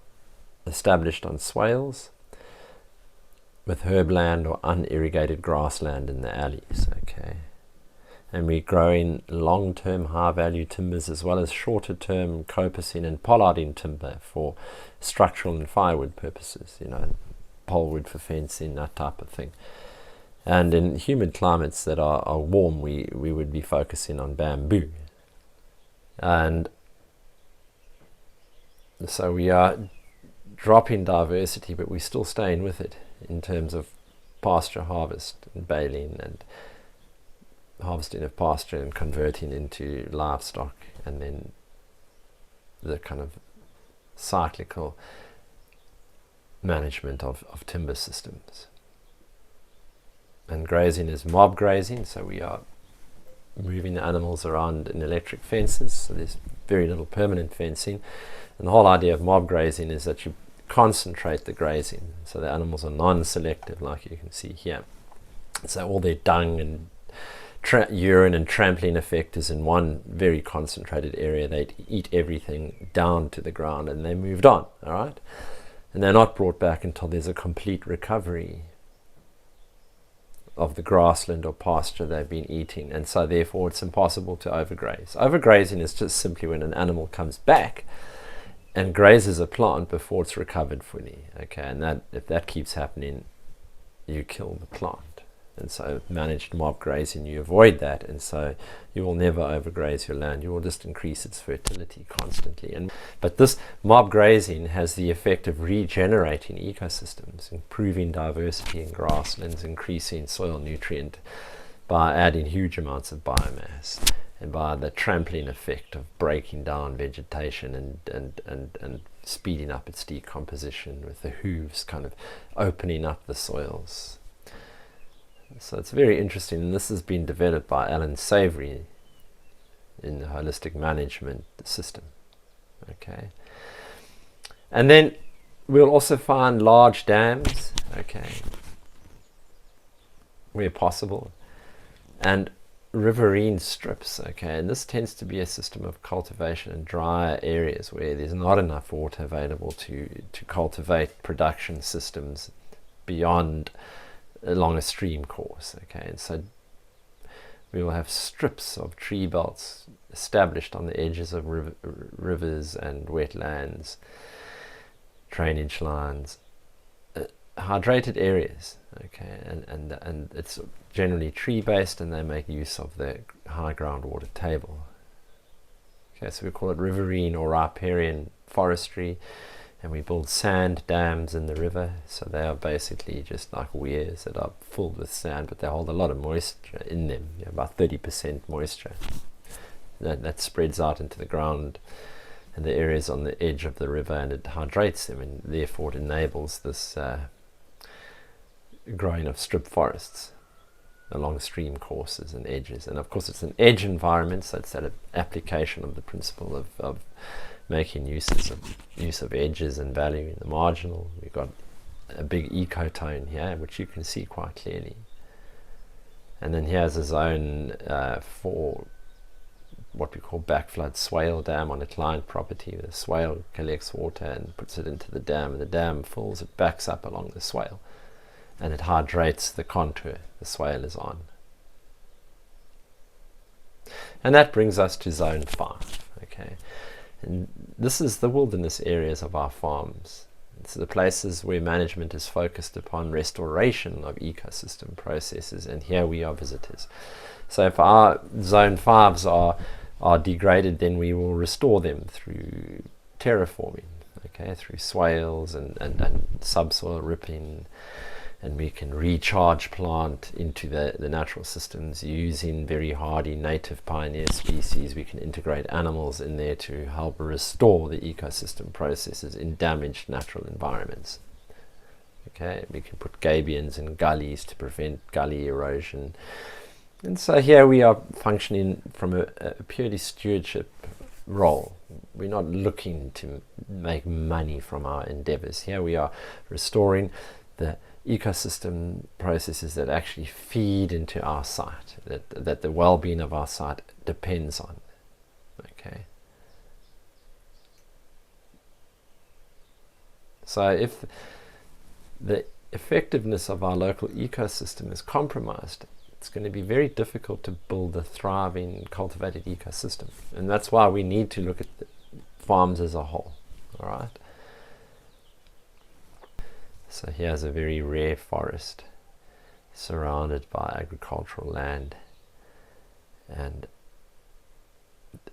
established on swales with herbland or unirrigated grassland in the alleys. Okay, and we're growing long-term high-value timbers as well as shorter-term copacine and pollarding timber for structural and firewood purposes, polewood for fencing, that type of thing. And in humid climates that are warm, we would be focusing on bamboo. And so we are dropping diversity, but we're still staying with it in terms of pasture harvest and baling and harvesting of pasture and converting into livestock, and then the kind of cyclical management of timber systems. And grazing is mob grazing, so we are moving the animals around in electric fences, so there's very little permanent fencing. And the whole idea of mob grazing is that you concentrate the grazing, so the animals are non-selective, like you can see here. So all their dung and urine and trampling effect is in one very concentrated area. They eat everything down to the ground and they moved on, all right? And they're not brought back until there's a complete recovery of the grassland or pasture they've been eating, and so therefore it's impossible to overgraze. Overgrazing is just simply when an animal comes back and grazes a plant before it's recovered fully, okay? And that, if that keeps happening, you kill the plant. And so managed mob grazing, you avoid that, and so you will never overgraze your land. You will just increase its fertility constantly. But this mob grazing has the effect of regenerating ecosystems, improving diversity in grasslands, increasing soil nutrient by adding huge amounts of biomass, and by the trampling effect of breaking down vegetation and speeding up its decomposition with the hooves kind of opening up the soils. So it's very interesting, and this has been developed by Alan Savory in the holistic management system. Okay, and then we'll also find large dams, okay, where possible, and riverine strips, okay, and this tends to be a system of cultivation in drier areas where there's not enough water available to cultivate production systems beyond along a stream course, okay, and so we will have strips of tree belts established on the edges of rivers and wetlands, drainage lines, hydrated areas, okay, and it's generally tree based, and they make use of the high groundwater table. Okay, so we call it riverine or riparian forestry. And we build sand dams in the river, so they are basically just like weirs that are filled with sand, but they hold a lot of moisture in them, about 30% moisture. That spreads out into the ground and the areas on the edge of the river, and it hydrates them, and therefore it enables this growing of strip forests along stream courses and edges. And of course it's an edge environment, so it's that application of the principle of making use of edges and value in the marginal. We've got a big ecotone here, which you can see quite clearly. And then here's a zone for what we call backflood swale dam on a client property. The swale collects water and puts it into the dam, and the dam fills, it backs up along the swale, and it hydrates the contour the swale is on. And that brings us to zone 5, okay? And this is the wilderness areas of our farms. It's the places where management is focused upon restoration of ecosystem processes, and here we are visitors. So if our zone 5s are degraded, then we will restore them through terraforming, okay, through swales and subsoil ripping, and we can recharge plant into the natural systems using very hardy native pioneer species. We can integrate animals in there to help restore the ecosystem processes in damaged natural environments. Okay, we can put gabions in gullies to prevent gully erosion. And so here we are functioning from a purely stewardship role. We're not looking to make money from our endeavors. Here we are restoring the ecosystem processes that actually feed into our site, that the well-being of our site depends on. Okay. So if the effectiveness of our local ecosystem is compromised, it's going to be very difficult to build a thriving cultivated ecosystem. And that's why we need to look at the farms as a whole. All right. So here's a very rare forest surrounded by agricultural land, and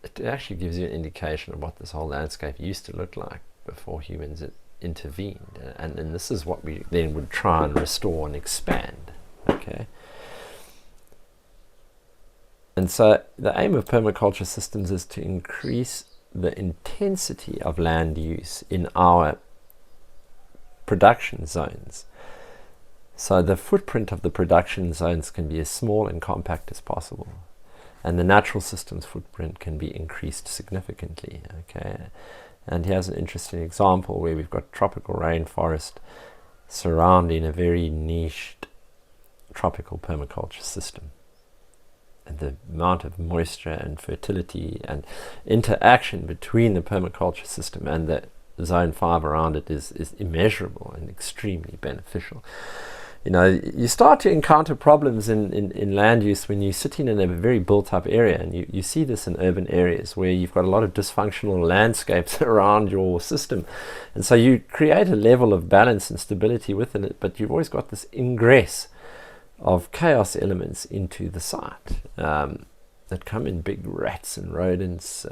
it actually gives you an indication of what this whole landscape used to look like before humans intervened, and this is what we then would try and restore and expand. Okay. And so the aim of permaculture systems is to increase the intensity of land use in our production zones. So the footprint of the production zones can be as small and compact as possible, and the natural system's footprint can be increased significantly. Okay, and here's an interesting example where we've got tropical rainforest surrounding a very niched tropical permaculture system, and the amount of moisture and fertility and interaction between the permaculture system and the zone 5 around it is immeasurable and extremely beneficial. You know, you start to encounter problems in land use when you're sitting in a very built-up area, and you see this in urban areas where you've got a lot of dysfunctional landscapes around your system, and so you create a level of balance and stability within it, but you've always got this ingress of chaos elements into the site that come in big rats and rodents,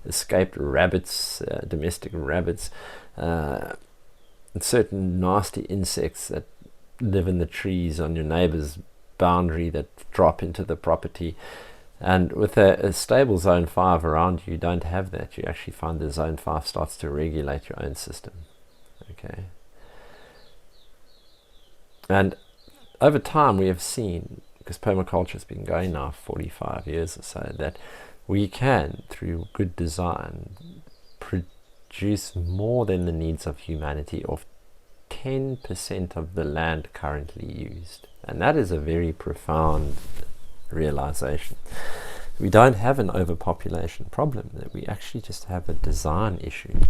escaped rabbits, domestic rabbits, and certain nasty insects that live in the trees on your neighbor's boundary that drop into the property. And with a stable zone 5 around you, you don't have that. You actually find the zone 5 starts to regulate your own system. Okay. And over time we have seen, because permaculture has been going now 45 years or so, that we can, through good design, produce more than the needs of humanity of 10% of the land currently used. And that is a very profound realization. We don't have an overpopulation problem, that we actually just have a design issue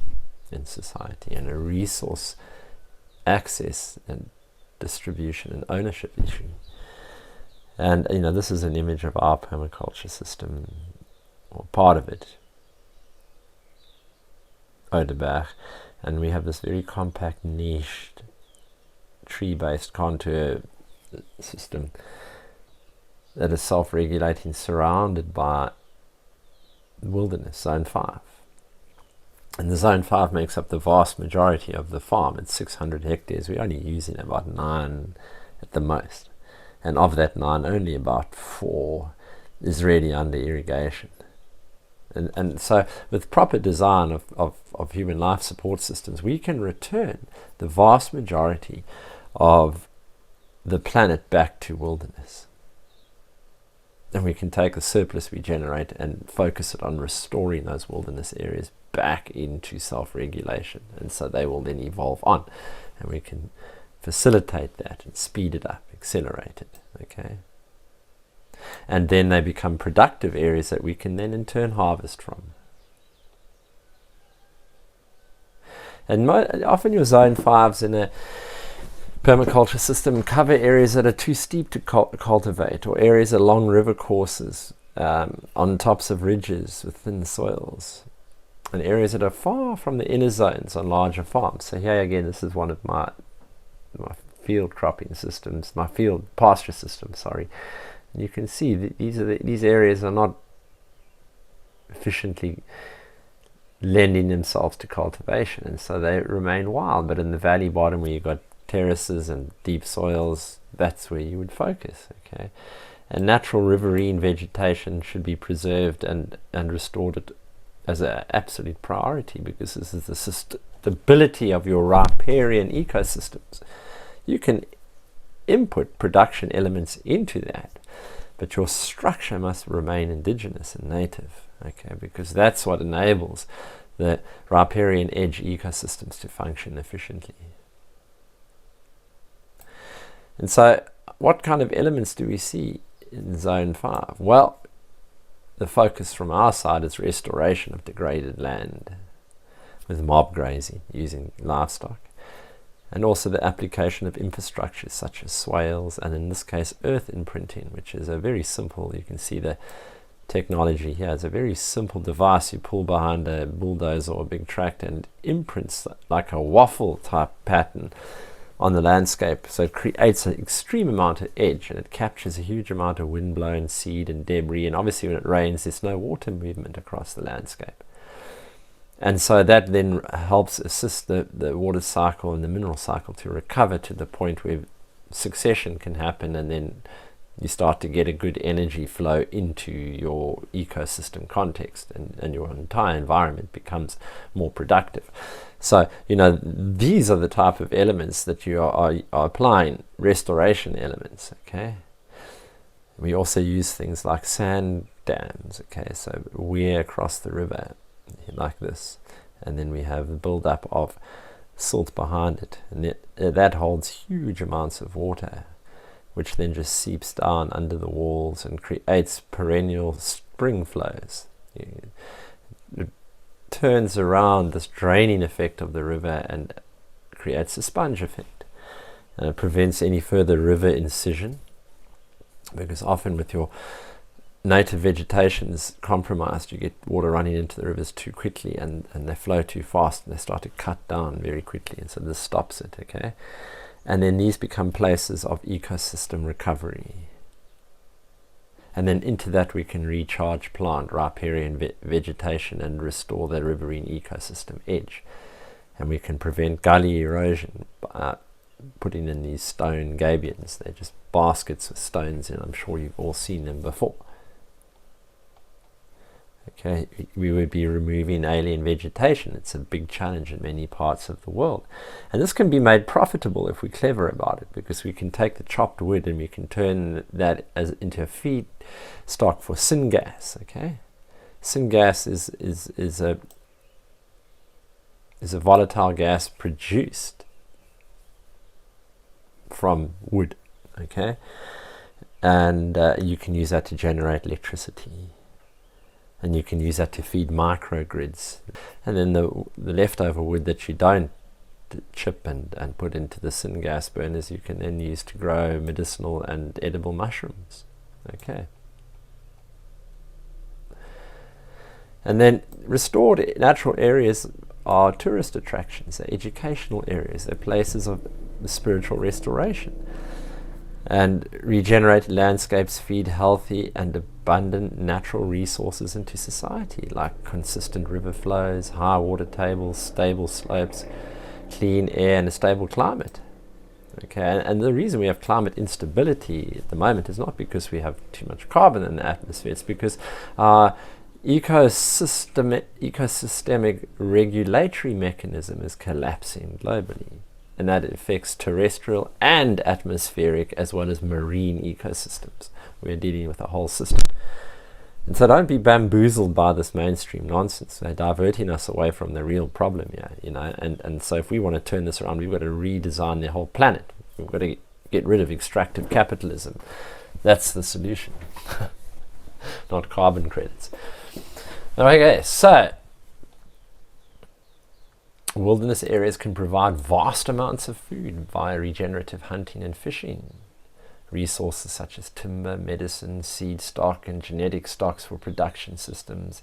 in society, and a resource access and distribution and ownership issue. And you know, this is an image of our permaculture system, or part of it, Oderbach, and we have this very compact, niched, tree-based contour system that is self-regulating, surrounded by wilderness, zone 5. And the zone 5 makes up the vast majority of the farm. It's 600 hectares. We're only using about 9 at the most. And of that 9, only about 4 is really under irrigation. And so with proper design of human life support systems, we can return the vast majority of the planet back to wilderness. And we can take the surplus we generate and focus it on restoring those wilderness areas back into self-regulation. And so they will then evolve on. And we can facilitate that and speed it up, accelerate it. Okay. And then they become productive areas that we can then in turn harvest from. And often your zone 5s in a permaculture system cover areas that are too steep to cultivate, or areas along river courses, on tops of ridges within soils, and areas that are far from the inner zones on larger farms. So here again, this is one of my field cropping systems, my field pasture system, sorry. And you can see that these areas are not efficiently lending themselves to cultivation, and so they remain wild. But in the valley bottom, where you've got terraces and deep soils, that's where you would focus. Okay, and natural riverine vegetation should be preserved and restored as an absolute priority, because this is the stability of your riparian ecosystems. You can input production elements into that, but your structure must remain indigenous and native, okay, because that's what enables the riparian edge ecosystems to function efficiently. And so what kind of elements do we see in zone 5? Well, the focus from our side is restoration of degraded land with mob grazing using livestock. And also the application of infrastructures such as swales, and in this case earth imprinting, which is a very simple, you can see the technology here. It's a very simple device you pull behind a bulldozer or a big tractor and imprints like a waffle type pattern on the landscape. So it creates an extreme amount of edge, and it captures a huge amount of wind blown seed and debris, and obviously when it rains there's no water movement across the landscape. And so that then helps assist the water cycle and the mineral cycle to recover to the point where succession can happen, and then you start to get a good energy flow into your ecosystem context, and your entire environment becomes more productive. So, these are the type of elements that you are applying, restoration elements, okay? We also use things like sand dams, okay? So weir across the river, like this, and then we have the build-up of silt behind it, and that holds huge amounts of water, which then just seeps down under the walls and creates perennial spring flows. It turns around this draining effect of the river and creates a sponge effect, and it prevents any further river incision, because often with your native vegetations compromised, you get water running into the rivers too quickly, and they flow too fast, and they start to cut down very quickly, and so this stops it, okay? And then these become places of ecosystem recovery, and then into that we can recharge plant, riparian vegetation, and restore the riverine ecosystem edge. And we can prevent gully erosion by putting in these stone gabions. They're just baskets with stones in. I'm sure you've all seen them before. Okay, we would be removing alien vegetation. It's a big challenge in many parts of the world. And this can be made profitable if we're clever about it, because we can take the chopped wood and we can turn that into a feedstock for syngas, okay? Syngas is a volatile gas produced from wood, okay? And you can use that to generate electricity. And you can use that to feed microgrids. And then the leftover wood that you don't chip and put into the syngas burners, you can then use to grow medicinal and edible mushrooms. Okay. And then restored natural areas are tourist attractions, they're educational areas, they're places of spiritual restoration. And regenerated landscapes feed healthy and abundant natural resources into society, like consistent river flows, high water tables, stable slopes, clean air, and a stable climate. Okay, and the reason we have climate instability at the moment is not because we have too much carbon in the atmosphere, it's because our ecosystemic regulatory mechanism is collapsing globally. And that affects terrestrial and atmospheric as well as marine ecosystems. We're dealing with a whole system. And so don't be bamboozled by this mainstream nonsense. They're diverting us away from the real problem here, and so if we want to turn this around, we've got to redesign the whole planet. We've got to get rid of extractive capitalism. That's the solution, not carbon credits. Okay, so wilderness areas can provide vast amounts of food via regenerative hunting and fishing. Resources such as timber, medicine, seed stock, and genetic stocks for production systems.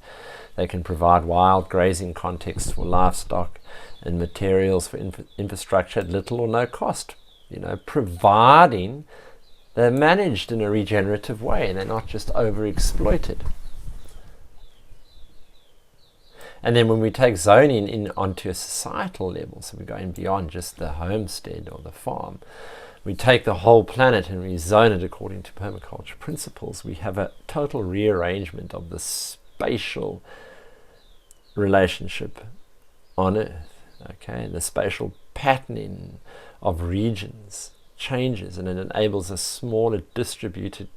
They can provide wild grazing contexts for livestock and materials for infrastructure at little or no cost, providing they're managed in a regenerative way and they're not just overexploited. And then when we take zoning in onto a societal level, so we're going beyond just the homestead or the farm, we take the whole planet and we zone it according to permaculture principles. We have a total rearrangement of the spatial relationship on Earth, okay? The spatial patterning of regions changes, and it enables a smaller distributed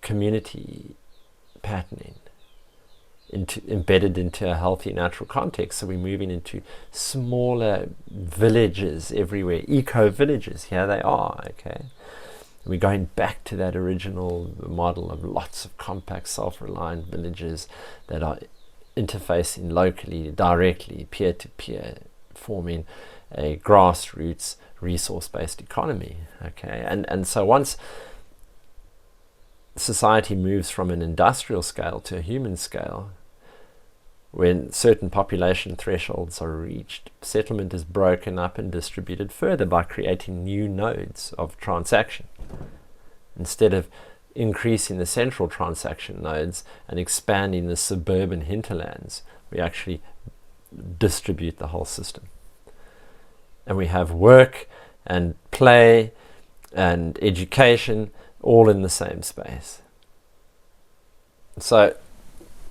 community patterning embedded into a healthy natural context. So we're moving into smaller villages everywhere, eco-villages. Here they are, okay? We're going back to that original model of lots of compact, self-reliant villages that are interfacing locally, directly, peer-to-peer, forming a grassroots resource-based economy. Okay, and so once society moves from an industrial scale to a human scale, when certain population thresholds are reached, settlement is broken up and distributed further by creating new nodes of transaction. Instead of increasing the central transaction nodes and expanding the suburban hinterlands, we actually distribute the whole system. And we have work and play and education all in the same space. So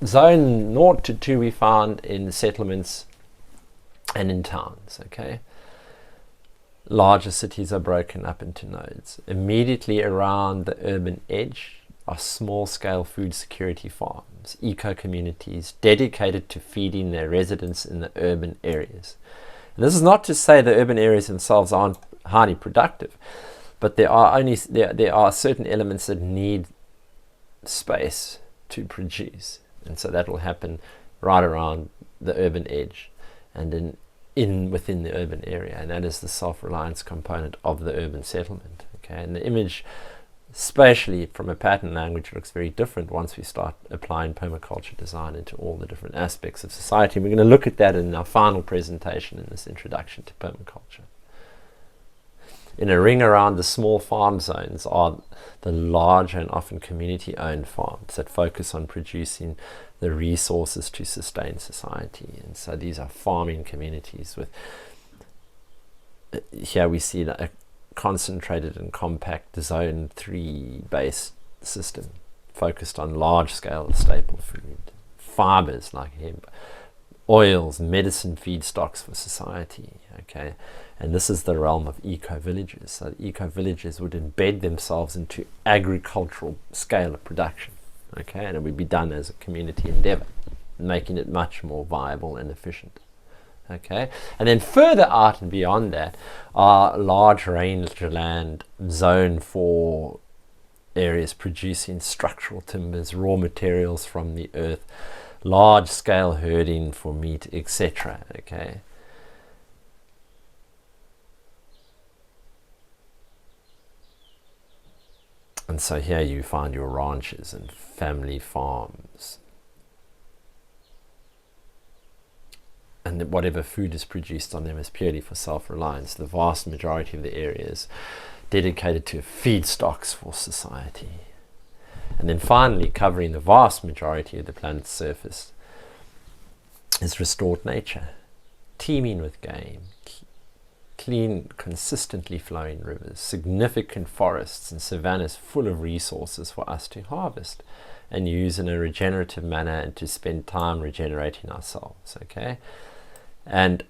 zone 0 to 2 we found in settlements and in towns. Okay, larger cities are broken up into nodes. Immediately around the urban edge are small-scale food security farms, eco-communities dedicated to feeding their residents in the urban areas. And this is not to say the urban areas themselves aren't highly productive, but there are certain elements that need space to produce, and so that will happen right around the urban edge and within the urban area, and that is the self-reliance component of the urban settlement. Okay, and the image, spatially from a pattern language, looks very different once we start applying permaculture design into all the different aspects of society. We're going to look at that in our final presentation in this introduction to permaculture. In a ring around the small farm zones are the large and often community-owned farms that focus on producing the resources to sustain society. And so these are farming communities with, here we see a concentrated and compact zone 3 based system focused on large-scale staple food, fibers like hemp, oils, medicine feedstocks for society. Okay, and this is the realm of eco-villages. So eco-villages would embed themselves into agricultural scale of production. Okay, and it would be done as a community endeavor, making it much more viable and efficient. Okay, and then further out and beyond that are large rangeland zone 4 areas producing structural timbers, raw materials from the earth, large scale herding for meat, etc. Okay, and so here you find your ranches and family farms, and whatever food is produced on them is purely for self-reliance. The vast majority of the area is dedicated to feedstocks for society. And then finally, covering the vast majority of the planet's surface is restored nature, teeming with game, clean, consistently flowing rivers, significant forests and savannas full of resources for us to harvest and use in a regenerative manner and to spend time regenerating ourselves. Okay, and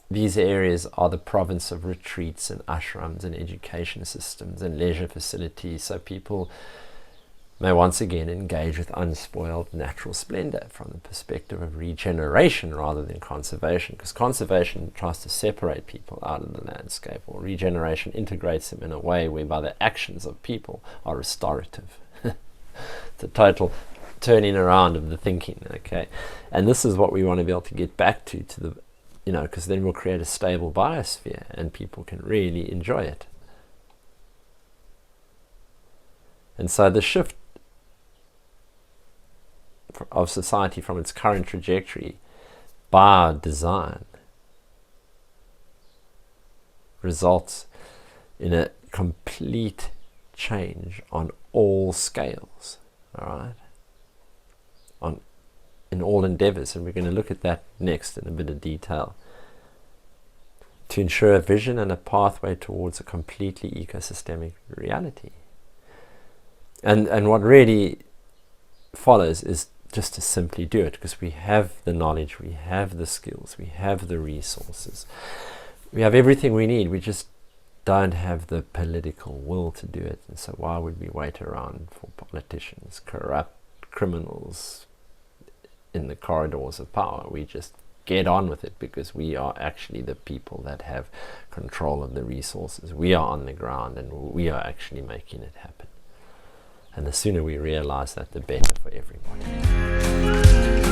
these areas are the province of retreats and ashrams and education systems and leisure facilities, so people may once again engage with unspoiled natural splendor from the perspective of regeneration rather than conservation, because conservation tries to separate people out of the landscape, or regeneration integrates them in a way whereby the actions of people are restorative. It's a total turning around of the thinking. Okay, and this is what we want to be able to get back to the, because then we'll create a stable biosphere and people can really enjoy it. And so the shift of society from its current trajectory by design results in a complete change on all scales, all right, in all endeavors, and we're going to look at that next in a bit of detail, to ensure a vision and a pathway towards a completely ecosystemic reality. And what really follows is just to simply do it, because we have the knowledge, we have the skills, we have the resources, we have everything we need, we just don't have the political will to do it. And so why would we wait around for politicians, corrupt criminals in the corridors of power? We just get on with it, because we are actually the people that have control of the resources. We are on the ground and we are actually making it happen. And the sooner we realize that, the better for everybody.